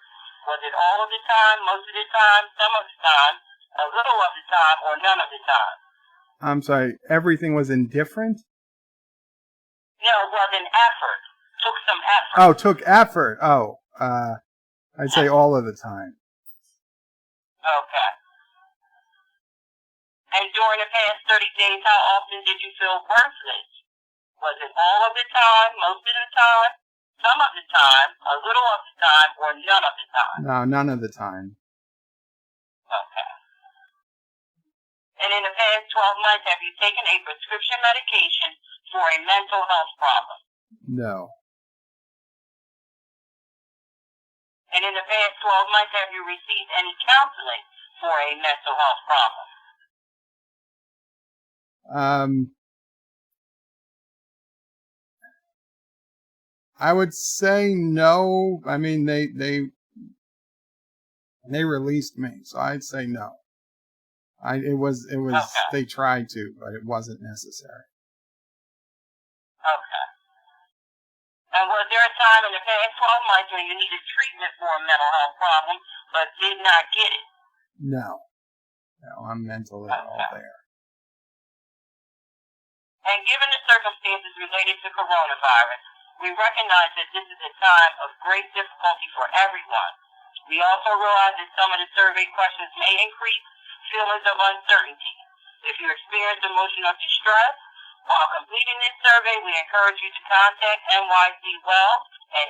Was it all of the time, most of the time, some of the time, a little of the time, or none of the time? I'm sorry, everything was indifferent? No, it was an effort. Took some effort. Oh, took effort. Oh, I'd say all of the time. Okay. And during the past 30 days, how often did you feel worthless? Was it all of the time, most of the time, some of the time, a little of the time, or none of the time? No, none of the time. Okay. And in the past 12 months, have you taken a prescription medication for a mental health problem? No. And in the past 12 months, have you received any counseling for a mental health problem? I would say no. I mean, they released me, so I'd say no. It was. Okay. They tried to, but it wasn't necessary. Okay. And was there a time in the past 12 months when you needed treatment for a mental health problem but did not get it? No, I'm mentally all there. And given the circumstances related to coronavirus, we recognize that this is a time of great difficulty for everyone. We also realize that some of the survey questions may increase feelings of uncertainty. If you experience emotional distress while completing this survey, we encourage you to contact NYC Well at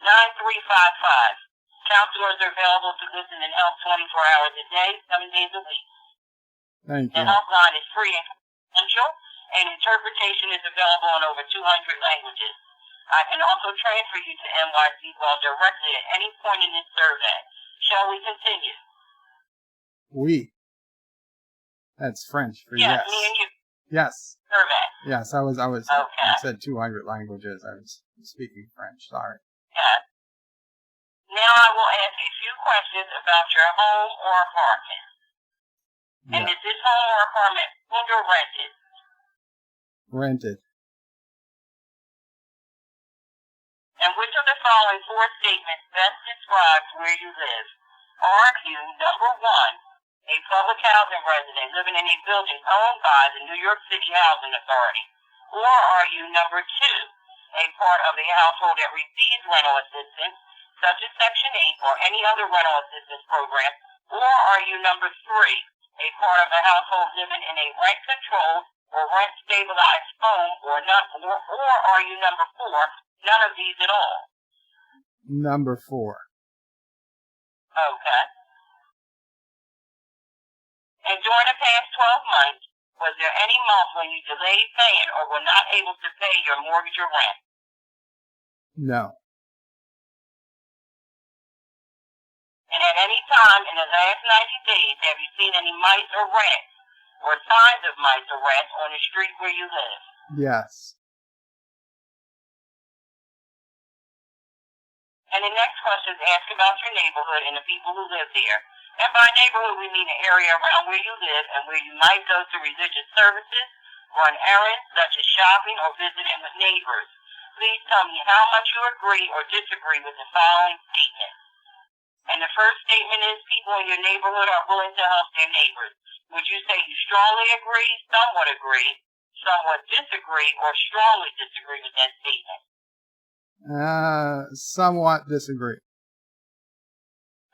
888-292-9355. Counselors are available to listen and help 24 hours a day, 7 days a week. Thank The you. helpline is free and confidential, and interpretation is available in over 200 languages. I can also transfer you to NYC Well directly at any point in this survey. Shall we continue? Oui. That's French for yes. Me and you. Yes. Survey. Yes, I was. Okay. I said 200 languages. I was speaking French. Sorry. Yes. Now I will ask a few questions about your home or apartment. Yeah. And is this home or apartment owned or rented? Rented. And which of the following four statements best describes where you live? Are you, number one, a public housing resident living in a building owned by the New York City Housing Authority? Or are you, number two, a part of a household that receives rental assistance, such as Section 8 or any other rental assistance program? Or are you, number three, a part of a household living in a rent-controlled or rent-stabilized home, or are you, number four, none of these at all? Number four. Okay. And during the past 12 months, was there any month when you delayed paying or were not able to pay your mortgage or rent? No. And at any time in the last 90 days, have you seen any mice or rats or signs of mice or rats on the street where you live? Yes. And the next question is ask about your neighborhood and the people who live there. And by neighborhood, we mean the area around where you live and where you might go to religious services, run errands, such as shopping or visiting with neighbors. Please tell me how much you agree or disagree with the following statements. And the first statement is people in your neighborhood are willing to help their neighbors. Would you say you strongly agree, somewhat disagree, or strongly disagree with that statement? Somewhat disagree.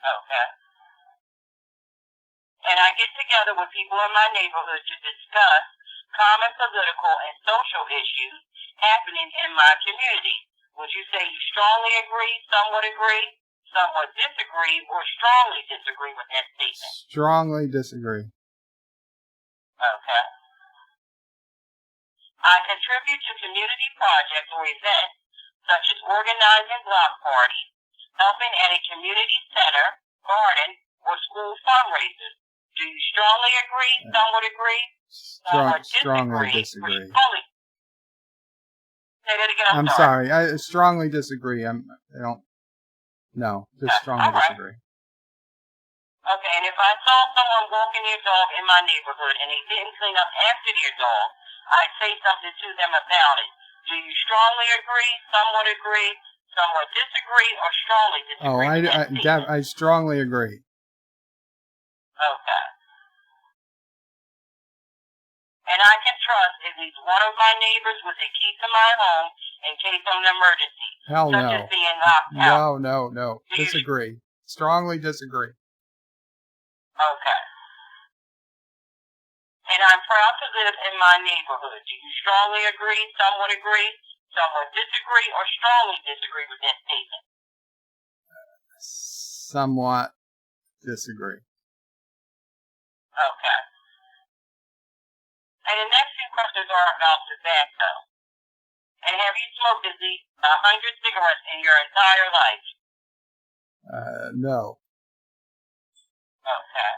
Okay. And I get together with people in my neighborhood to discuss common political and social issues happening in my community. Would you say you strongly agree, somewhat disagree, or strongly disagree with that statement? Strongly disagree. Okay. I contribute to community projects or events such as organizing block parties, helping at a community center, garden, or school fundraisers. Do you strongly agree, somewhat agree, somewhat strongly disagree? Say that again, I'm sorry. I strongly disagree. Just strongly disagree. Okay, and if I saw someone walking their dog in my neighborhood and they didn't clean up after their dog, I'd say something to them about it. Do you strongly agree, somewhat disagree, or strongly disagree? I strongly agree. Okay. And I can trust at least one of my neighbors with a key to my home in case of an emergency. Hell such no. as being locked out. No. Disagree. Strongly disagree. Okay. And I'm proud to live in my neighborhood. Do you strongly agree, somewhat disagree, or strongly disagree with that statement? Somewhat disagree. Okay. And the next few questions are about tobacco. And have you smoked at least 100 cigarettes in your entire life? No. Okay.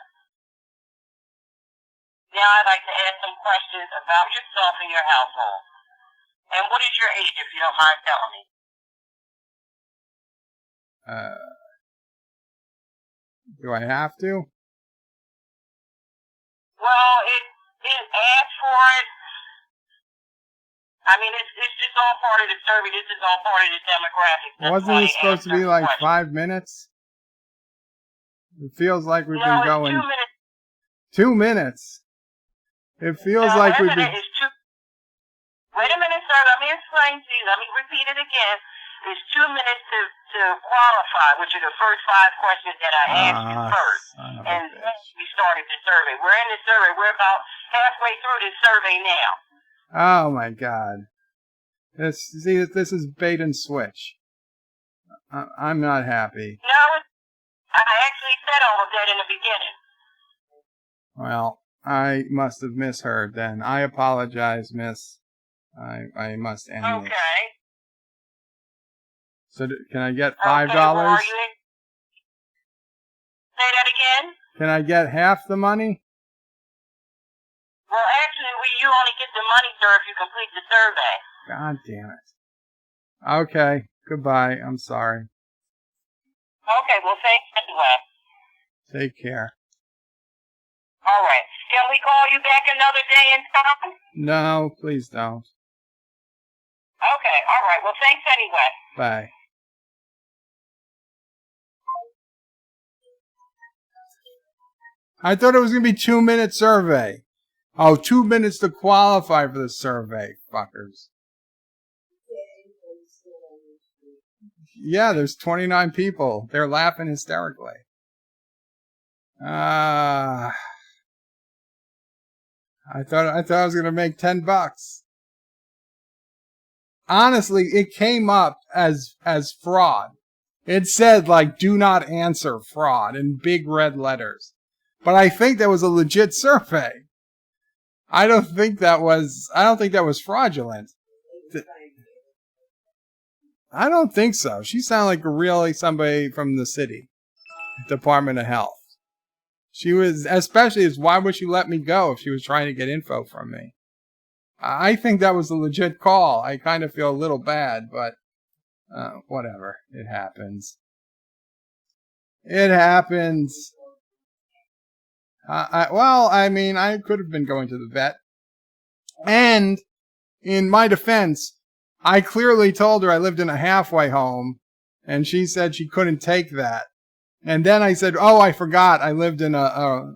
Now I'd like to ask some questions about yourself and your household. And what is your age, if you don't mind telling me? Do I have to? Well, it asks for it. I mean, it's just all part of the survey. This is all part of the demographic. Wasn't it supposed to be like 5 minutes? It feels like we've been going... 2 minutes. 2 minutes? It feels like we've been... Wait a minute, sir. Let me explain to you. Let me repeat it again. It's 2 minutes to to qualify, which are the first 5 questions that I asked you first. And then we started the survey. We're in the survey. We're about halfway through the survey now. Oh my God. This is bait and switch. I'm not happy. No, I actually said all of that in the beginning. Well, I must have misheard then. I apologize, miss. I must end this. Okay. So can I get $5? Okay, well, are you in? Say that again? Can I get half the money? Well, actually, you only get the money, sir, if you complete the survey. God damn it. Okay, goodbye. I'm sorry. Okay, well, thanks anyway. Take care. All right. Can we call you back another day and time? No, please don't. Okay, all right. Well, thanks anyway. Bye. I thought it was going to be 2-minute survey. Oh, 2 minutes to qualify for the survey, fuckers. Yeah, there's 29 people. They're laughing hysterically. I thought I was going to make $10. Honestly, it came up as fraud. It said, like, do not answer fraud in big red letters. But I think that was a legit survey. I don't think that was fraudulent. I don't think so. She sounded like really somebody from the city Department of Health. She was, especially as why would she let me go if she was trying to get info from me? I think that was a legit call. I kind of feel a little bad, but whatever. It happens. It happens. I could have been going to the vet. And in my defense, I clearly told her I lived in a halfway home, and she said she couldn't take that. And then I said, oh, I forgot I lived in a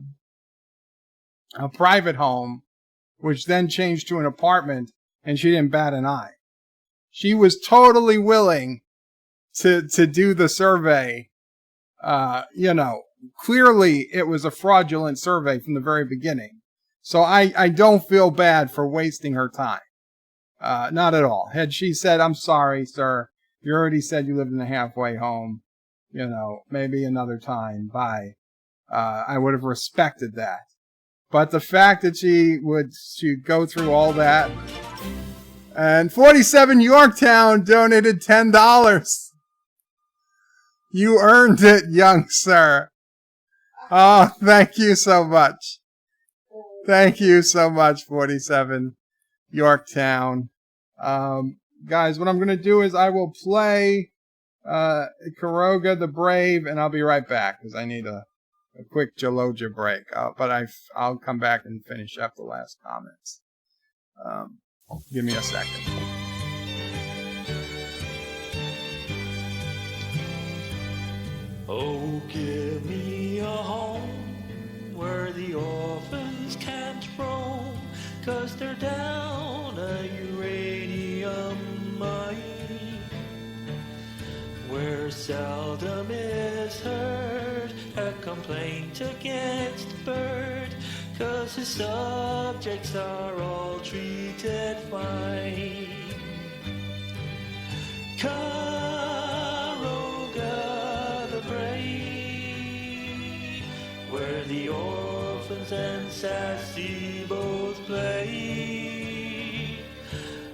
private home, which then changed to an apartment, and she didn't bat an eye. She was totally willing to do the survey. Clearly it was a fraudulent survey from the very beginning. So I don't feel bad for wasting her time. Not at all. Had she said, I'm sorry, sir, you already said you lived in a halfway home, maybe another time, bye. I would have respected that. But the fact that she'd go through all that. And 47 Yorktown donated $10. You earned it, young sir. Oh, thank you so much. Thank you so much, 47 Yorktown. Guys, what I'm going to do is I will play Karoga the Brave, and I'll be right back because I need a quick Jaloja break. But I'll come back and finish up the last comments. Give me a second. Oh, give me a home where the orphans can't roam, 'cause they're down a uranium mine, where seldom is heard a complaint against the bird, 'cause his subjects are all treated fine. Karoga the Brave, where the orphans and sassy both play,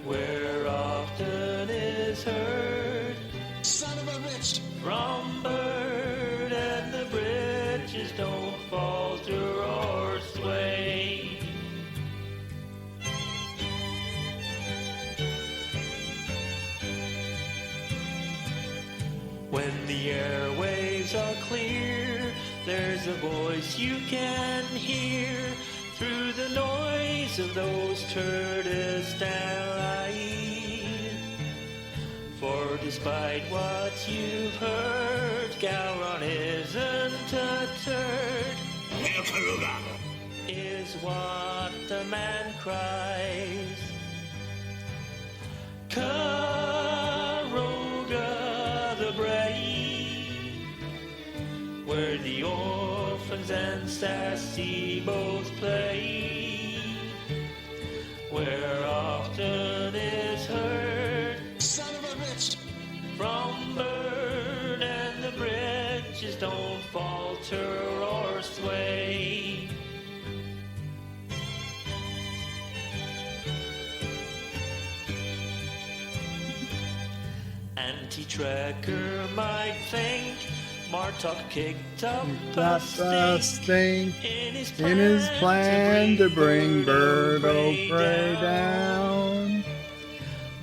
where often is heard, son of a bitch, from bird, and the bridges don't falter or sway. When the airwaves are clear, there's a voice you can hear through the noise of those Kurdistan lines. For despite what you've heard, Gowron isn't a turd. Hail Karuga! Is what the man cries. Karoga the Brave. where the orphans and sassy both play, where often is heard, son of a bitch, from bird, and the bridges don't falter or sway. Anti-tracker might think Martok kicked up a stink in his plan to bring Bird O'Prey down.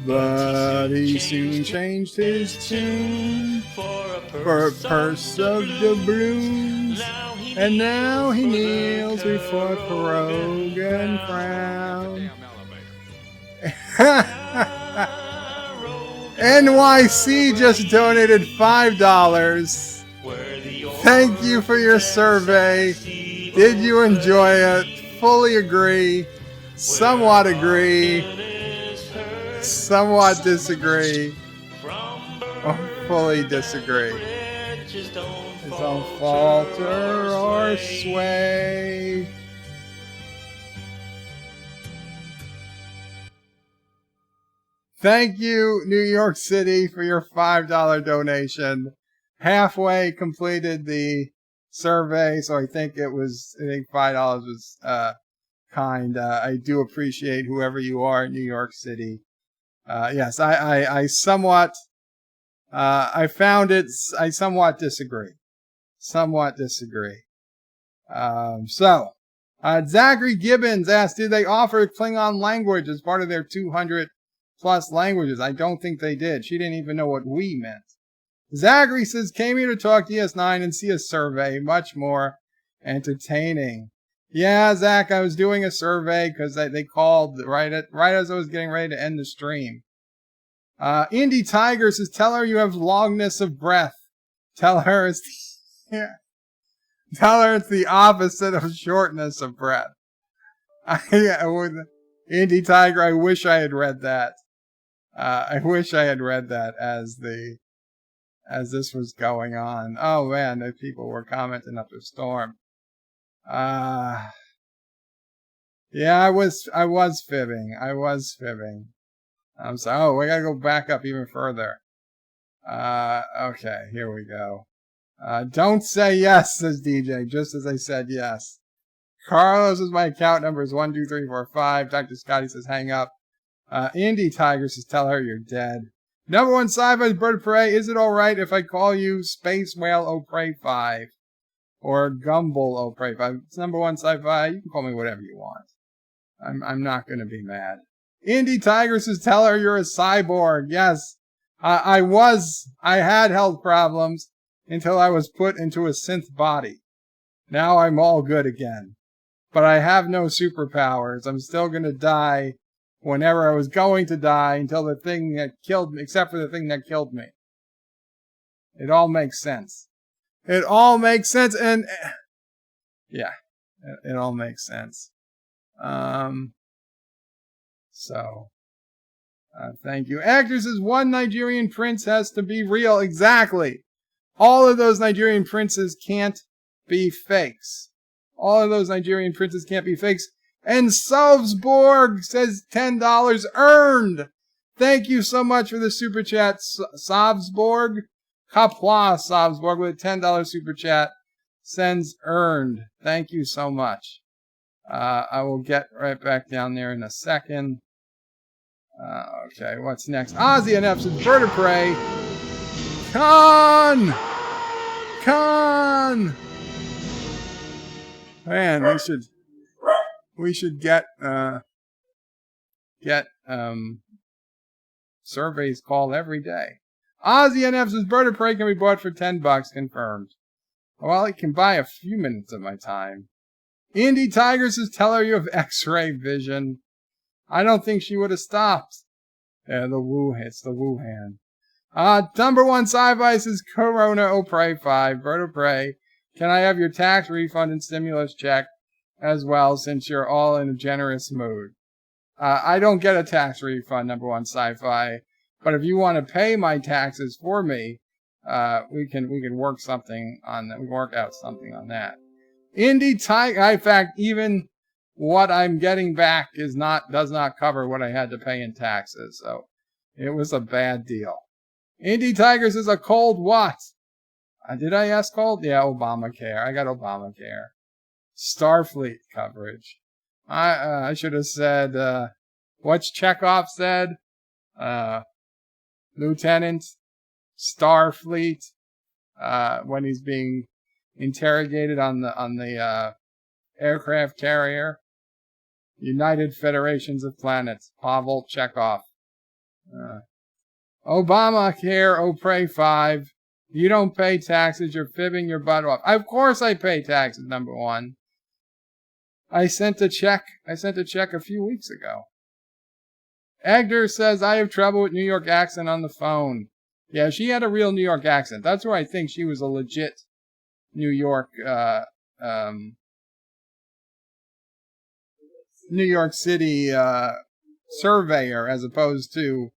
But he soon changed his tune for a purse of doubloons, and now he kneels before Perogan crown. NYC just donated $5. Thank you for your survey. Did you enjoy it? Fully agree. Somewhat agree. Somewhat disagree. Or fully disagree. Don't falter or sway. Thank you, New York City, for your $5 donation. Halfway completed the survey, so I think $5 was kind. I do appreciate whoever you are in New York City. Yes, I somewhat disagree. Zachary Gibbons asked, did they offer Klingon language as part of their 200 plus languages? I don't think they did. She didn't even know what we meant. Zachary says, came here to talk DS9 and see a survey, much more entertaining. Yeah, Zach, I was doing a survey because they called right as I was getting ready to end the stream. Indy Tiger says, tell her you have longness of breath. Tell her it's the opposite of shortness of breath. Indy Tiger, I wish I had read that. I wish I had read that as this was going on. Oh man, the people were commenting up a storm. Yeah, I was fibbing. I'm sorry. Oh, we gotta go back up even further. Okay, here we go. Don't say yes, says DJ, just as I said yes. Carlos is my account number is 12345. Dr. Scotty says hang up. Indy Tiger says tell her you're dead. Number one sci-fi Bird of Prey. Is it alright if I call you Space Whale O'Prey 5? Or Gumball O'Prey 5? It's number one sci-fi. You can call me whatever you want. I'm not gonna be mad. Indy Tiger says tell her you're a cyborg. Yes. I had health problems until I was put into a synth body. Now I'm all good again. But I have no superpowers. I'm still gonna die whenever I was going to die until the thing that killed me, except for the thing that killed me. It all makes sense. And yeah, it all makes sense. Thank you. Actor says one Nigerian prince has to be real. Exactly. All of those Nigerian princes can't be fakes. And Salzburg says $10 earned. Thank you so much for the super chat, Salzburg. Qapla Salzburg with a $10 super chat sends earned. Thank you so much. I will get right back down there in a second. Okay, what's next? Ozzy and Epps is Bird of Prey. Con! Man, we should get surveys called every day. Ozzy and Epps' Bird of Prey can be bought for $10, confirmed. Well, it can buy a few minutes of my time. Indy Tiger says, tell her you have X-ray vision. I don't think she would have stopped. Yeah, it's the Wuhan. Number one sci-fi says Corona O'Prey 5, Bird of Prey. Can I have your tax refund and stimulus check as well, since you're all in a generous mood? I don't get a tax refund, number one sci-fi, but if you want to pay my taxes for me, we can work something on that. We can work out something on that. Indie Tiger, in fact, even what I'm getting back does not cover what I had to pay in taxes. So it was a bad deal. Indie Tigers is a cold what? Did I ask cold? Yeah, Obamacare. I got Obamacare. Starfleet coverage. I should have said, what's Chekhov said? Lieutenant Starfleet, when he's being interrogated on the aircraft carrier. United Federations of Planets. Pavel Chekhov. Obamacare, Pray 5. You don't pay taxes, you're fibbing your butt off. Of course I pay taxes, number one. I sent a check a few weeks ago. Agder says, I have trouble with New York accent on the phone. Yeah, she had a real New York accent. That's where I think she was a legit New York City surveyor, as opposed to,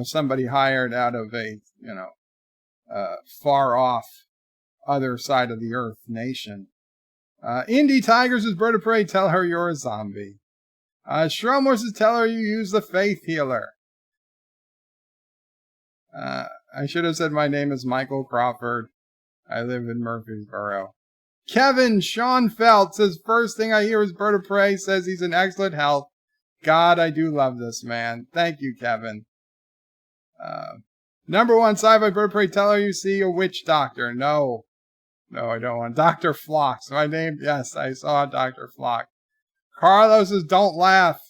somebody hired out of a, far off other side of the earth nation. Indie Tigers is Bird of Prey, tell her you're a zombie. Shromor says, tell her you use the faith healer. I should have said my name is Michael Crawford. I live in Murfreesboro. Kevin Schoenfeld says, first thing I hear is Bird of Prey, says he's in excellent health. God, I do love this man. Thank you, Kevin. Number one, sci-fi Bird of Prey, tell her you see a witch doctor. No, I don't want. Dr. Flock. My name, yes, I saw Dr. Flock. Carlos says, don't laugh.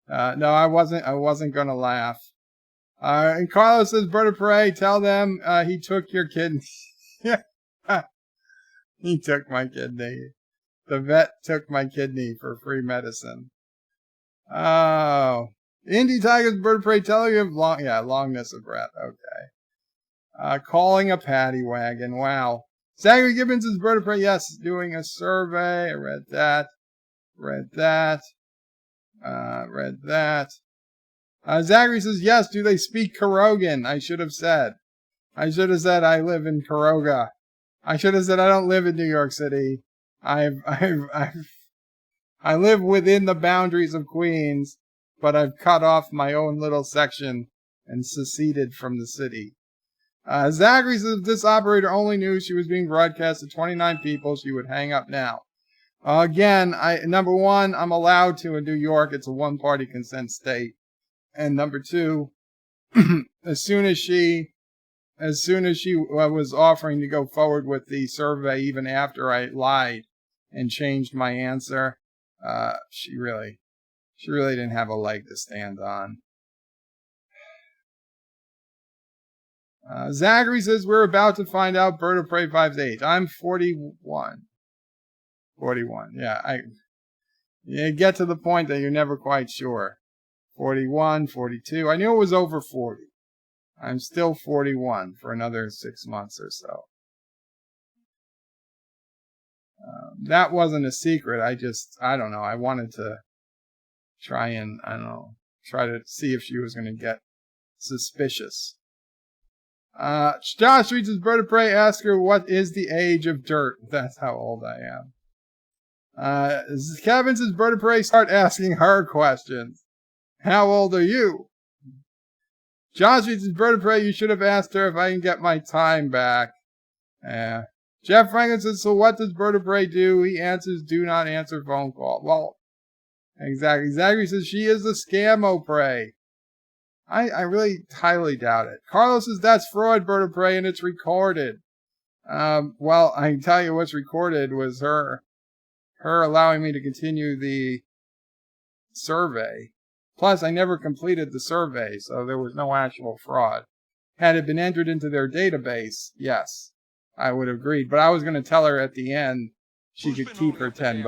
No, I wasn't going to laugh. And Carlos says, Bird of Prey, tell them he took your kidney. He took my kidney. The vet took my kidney for free medicine. Oh. Indie Tigers, Bird of Prey, tell you have longness of breath. Okay. Calling a paddy wagon. Wow. Zachary Gibbons is Bird of Prey. Yes, doing a survey. I read that. Zachary says, yes, do they speak Karogan? I should have said I live in Karoga. I should have said I don't live in New York City. I live within the boundaries of Queens, but I've cut off my own little section and seceded from the city. Zachary says, if this operator only knew she was being broadcast to 29 people, she would hang up now. Again, number one, I'm allowed to in New York. It's a one-party consent state. And number two, as soon as she was offering to go forward with the survey, even after I lied and changed my answer, she really didn't have a leg to stand on. Zachary says, we're about to find out Bird of Prey 5's age. I'm 41. 41, yeah. You get to the point that you're never quite sure. 41, 42. I knew it was over 40. I'm still 41 for another 6 months or so. That wasn't a secret. I don't know. I wanted to try to see if she was going to get suspicious. Josh reads his Bird of Prey, ask her what is the age of dirt. That's how old I am. Kevin says, Bird of Prey, start asking her questions. How old are you? Josh reads his Bird of Prey, you should have asked her if I can get my time back. Jeff Franklin says, so what does Bird of Prey do? He answers, do not answer phone call. Well, exactly. Zachary says, she is a scammo prey. I really highly doubt it. Carlos says, that's fraud, Bird of Prey, and it's recorded. Well, I can tell you what's recorded was her allowing me to continue the survey. Plus, I never completed the survey, so there was no actual fraud. Had it been entered into their database, yes, I would have agreed. But I was going to tell her at the end she could keep her $10.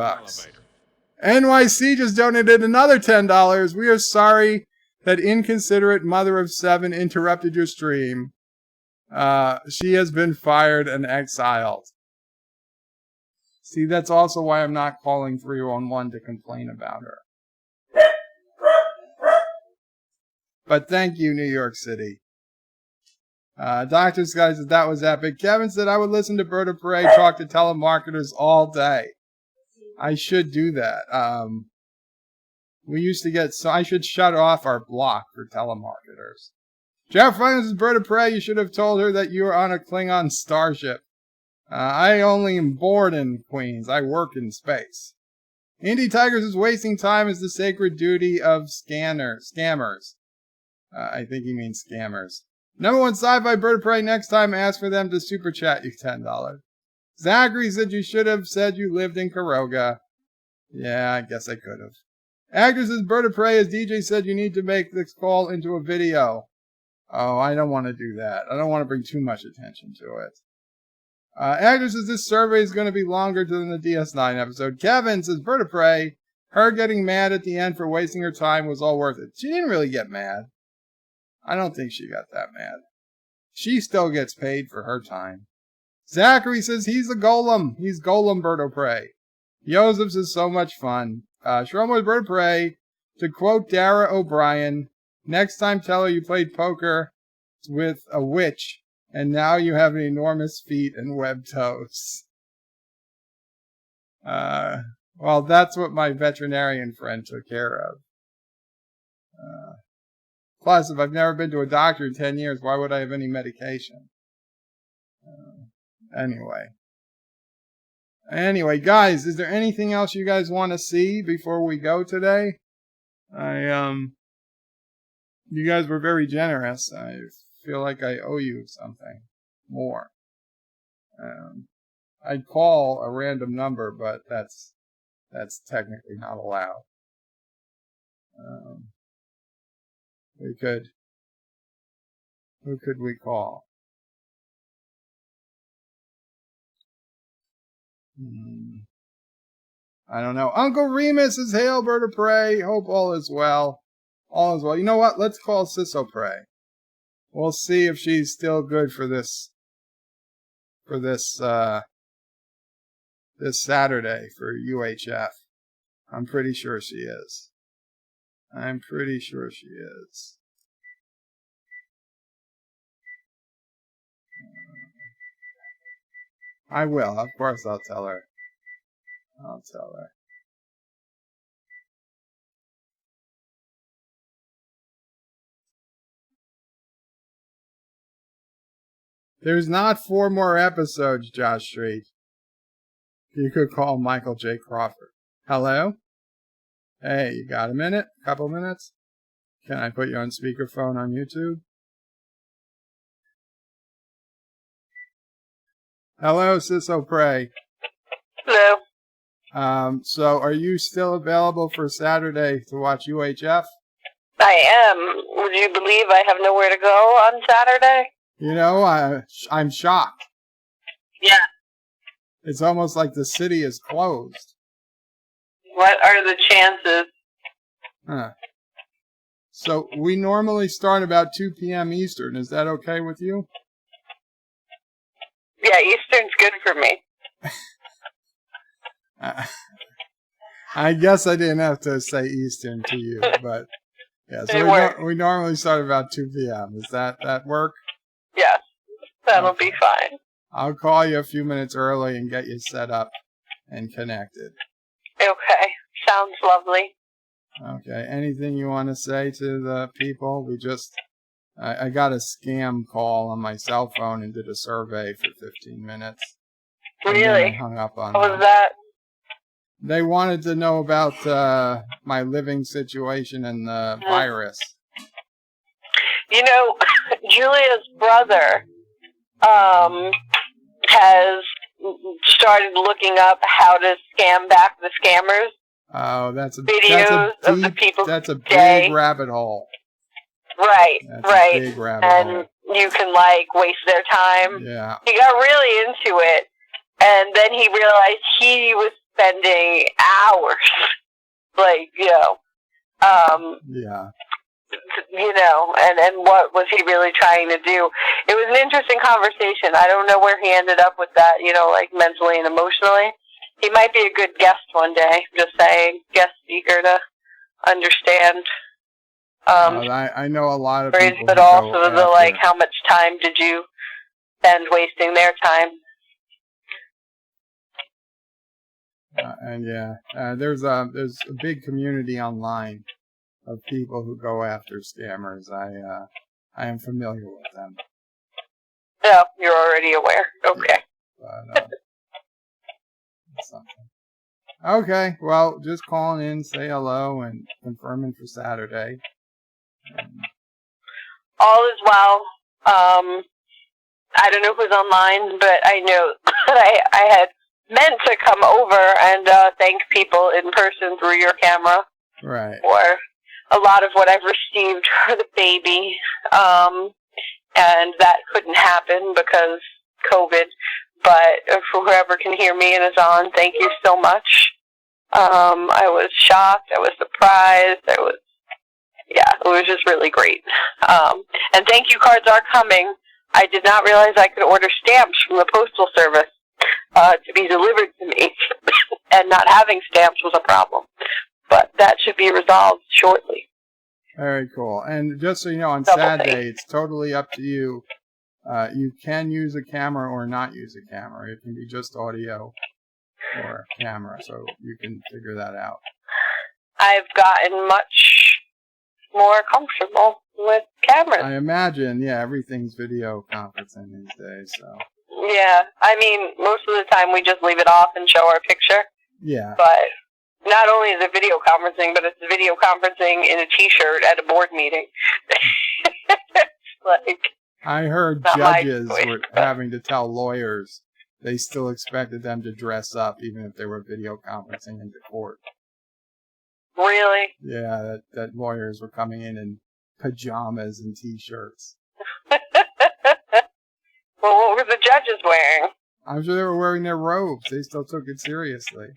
NYC just donated another $10. We are sorry that inconsiderate mother of 7 interrupted your stream. She has been fired and exiled. See, that's also why I'm not calling 311 to complain about her. But thank you, New York City. Dr. Sky said that was epic. Kevin said I would listen to Bird of Prey talk to telemarketers all day. I should do that. We used to get, so I should shut off our block for telemarketers. Jeff Francis is Bird of Prey. You should have told her that you were on a Klingon starship. I only am bored in Queens. I work in space. Indie Tigers is wasting time is the sacred duty of scammers. I think he means scammers. Number 1 sci-fi Bird of Prey. Next time, ask for them to super chat you $10. Zachary said you should have said you lived in Karoga. Yeah, I guess I could have. Actor says Bird of Prey. As DJ said, you need to make this call into a video. Oh, I don't want to do that. I don't want to bring too much attention to it. Actor says this survey is going to be longer than the DS9 episode. Kevin says Bird of Prey. Her getting mad at the end for wasting her time was all worth it. She didn't really get mad. I don't think she got that mad. She still gets paid for her time. Zachary says he's a golem. He's Golem Bird of Prey. Joseph says so much fun. Shromo Bird of Prey. To quote Dara O'Brien, next time tell her you played poker with a witch and now you have enormous feet and webbed toes. Well, that's what my veterinarian friend took care of. Plus, if I've never been to a doctor in 10 years, why would I have any medication? Anyway, guys, is there anything else you guys want to see before we go today? You guys were very generous. I feel like I owe you something more. I'd call a random number, but that's technically not allowed. Who could we call? I don't know. Uncle Remus is hail, Bird of Prey. Hope all is well. All is well. You know what? Let's call Ciso Prey. We'll see if she's still good for this Saturday for UHF. I'm pretty sure she is. I will. Of course I'll tell her. There's not 4 more episodes, Josh Street. You could call Michael J. Crawford. Hello? Hey, you got a minute? Couple minutes? Can I put you on speakerphone on YouTube? Hello, Ciso Prey. Hello. So are you still available for Saturday to watch UHF? I am. Would you believe I have nowhere to go on Saturday? You know, I'm shocked. Yeah. It's almost like the city is closed. What are the chances? Huh. So we normally start about 2 p.m. Eastern. Is that okay with you? Yeah, Eastern's good for me. I guess I didn't have to say Eastern to you, but yeah. So we normally start about 2 p.m. Does that work? Yes, that'll be fine. I'll call you a few minutes early and get you set up and connected. Okay, sounds lovely. Okay, anything you want to say to the people? I got a scam call on my cell phone and did a survey for 15 minutes. Really? And then I hung up on What them. was that? They wanted to know about my living situation and the virus. You know, Julia's brother has started looking up how to scam back the scammers. Oh, that's a day. big rabbit hole. Right, That's right. A big rabbit hole. You can, like, waste their time. Yeah. He got really into it, and then he realized he was spending hours, like, yeah. You know, and what was he really trying to do? It was an interesting conversation. I don't know where he ended up with that, you know, like mentally and emotionally. He might be a good guest one day, just saying, guest speaker to understand I know a lot of people. But who also go the after, how much time did you spend wasting their time? There's a big community online of people who go after scammers. I am familiar with them. Yeah, you're already aware. Okay. But, something. Okay, well, just calling in, say hello, and confirming for Saturday. All is well. I don't know who's online, but I know that I had meant to come over and thank people in person through your camera. Right. For a lot of what I've received for the baby. And that couldn't happen because COVID. But for whoever can hear me and is on, thank you so much. I was shocked. I was surprised. It was just really great. And thank you cards are coming. I did not realize I could order stamps from the Postal Service to be delivered to me. And not having stamps was a problem. But that should be resolved shortly. Very cool. And just so you know, on Double Saturday, thanks. it's totally up to you. You can use a camera or not use a camera. It can be just audio or camera, so you can figure that out. I've gotten much more comfortable with cameras. I imagine, everything's video conferencing these days, so. Yeah, I mean, most of the time we just leave it off and show our picture. Yeah. But not only is it video conferencing, but it's video conferencing in a t-shirt at a board meeting. I heard judges were having to tell lawyers they still expected them to dress up even if they were video conferencing into court. Really? Yeah, that lawyers were coming in pajamas and t-shirts. Well, what were the judges wearing? I'm sure they were wearing their robes. They still took it seriously.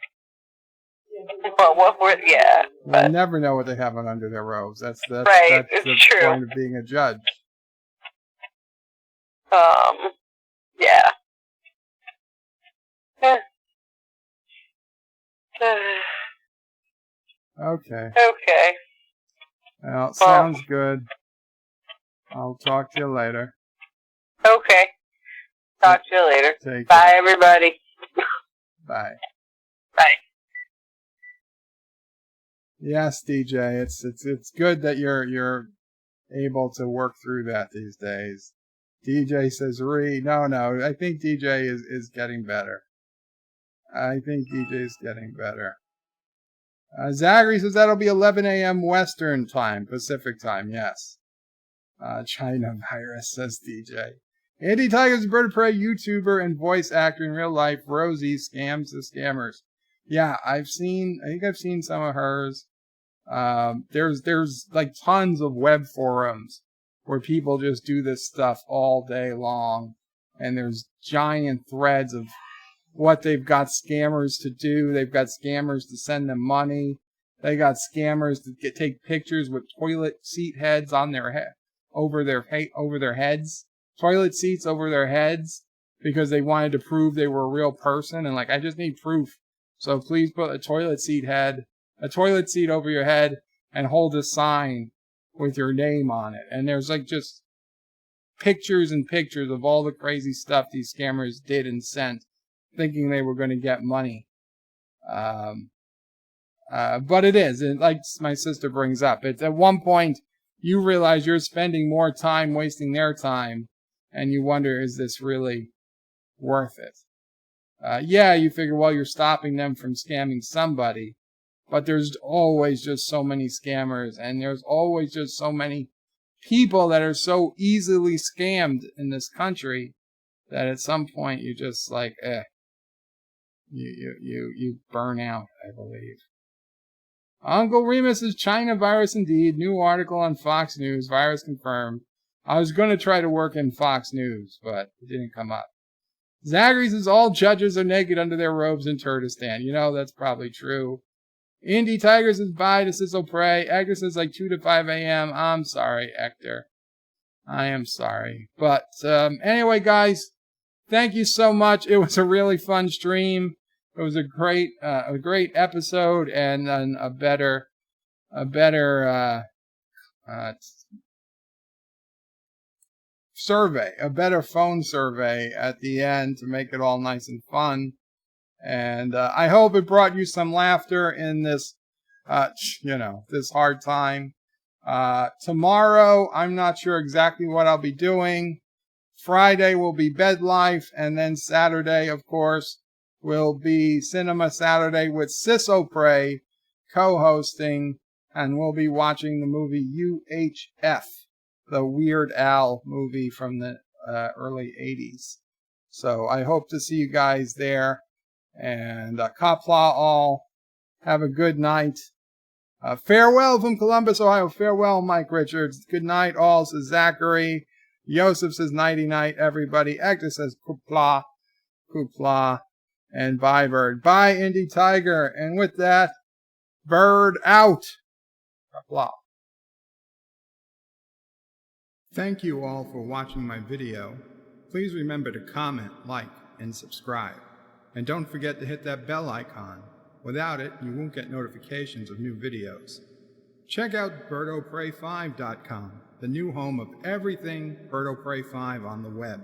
Well, what were, yeah. We'll never know what they have on under their robes. That's right, the it's true. point of being a judge. Yeah. Okay. Okay. Well, sounds good. I'll talk to you later. Okay. Talk to you later. Take Bye, care. everybody. Bye. Bye. Yes, DJ. It's good that you're able to work through that these days. DJ says, no. I think DJ is getting better. I think DJ is getting better. Zachary says that'll be 11 a.m. Western time, Pacific time, yes. China virus, says DJ. Andy Tiger's a bird of prey YouTuber and voice actor in real life. Rosie scams the scammers. Yeah, I think I've seen some of hers. There's like tons of web forums where people just do this stuff all day long. And there's giant threads of what they've got scammers to do. They've got scammers to send them money. They got scammers to take pictures with toilet seat heads on their head, over their heads. Toilet seats over their heads because they wanted to prove they were a real person. And I just need proof. So please put a toilet seat over your head and hold a sign with your name on it. And there's just pictures and pictures of all the crazy stuff these scammers did and sent, thinking they were going to get money. But it is, and like my sister brings up, it's at one point you realize you're spending more time wasting their time, and you wonder, is this really worth it? You figure, well, you're stopping them from scamming somebody, but there's always just so many scammers, and there's always just so many people that are so easily scammed in this country that at some point you just you burn out, I believe. Uncle Remus is China virus indeed. New article on Fox News. Virus confirmed. I was going to try to work in Fox News, but it didn't come up. Zachary says all judges are naked under their robes in Kurdistan. That's probably true. Indy Tiger says bye to Sissel Prey. Hector says 2 to 5 a.m. I'm sorry, Hector. I am sorry. But anyway, guys, thank you so much. It was a really fun stream. It was a great episode and a better survey, a better phone survey at the end to make it all nice and fun. And I hope it brought you some laughter in this, this hard time. Tomorrow, I'm not sure exactly what I'll be doing. Friday will be Bed Life, and then Saturday, of course, will be Cinema Saturday with Sisopray co-hosting, and we'll be watching the movie UHF, the Weird Al movie from the early 80s. So I hope to see you guys there. And Qapla all, have a good night. Farewell from Columbus, Ohio. Farewell, Mike Richards. Good night, all, says Zachary. Yosef says nighty-night, everybody. Hector says Qapla, Qapla. And bye, Bird. Bye, Indy Tiger. And with that, Bird out. Qapla. Thank you all for watching my video. Please remember to comment, like, and subscribe. And don't forget to hit that bell icon. Without it, you won't get notifications of new videos. Check out BirdoPrey5.com, the new home of everything Bird of Prey 5 on the web.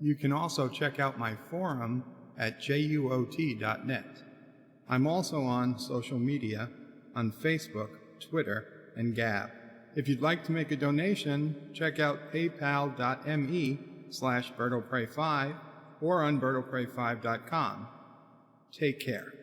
You can also check out my forum at juot.net. I'm also on social media, on Facebook, Twitter, and Gab. If you'd like to make a donation, check out paypal.me/BirdoPrey5 or on BirdoPrey5.com. Take care.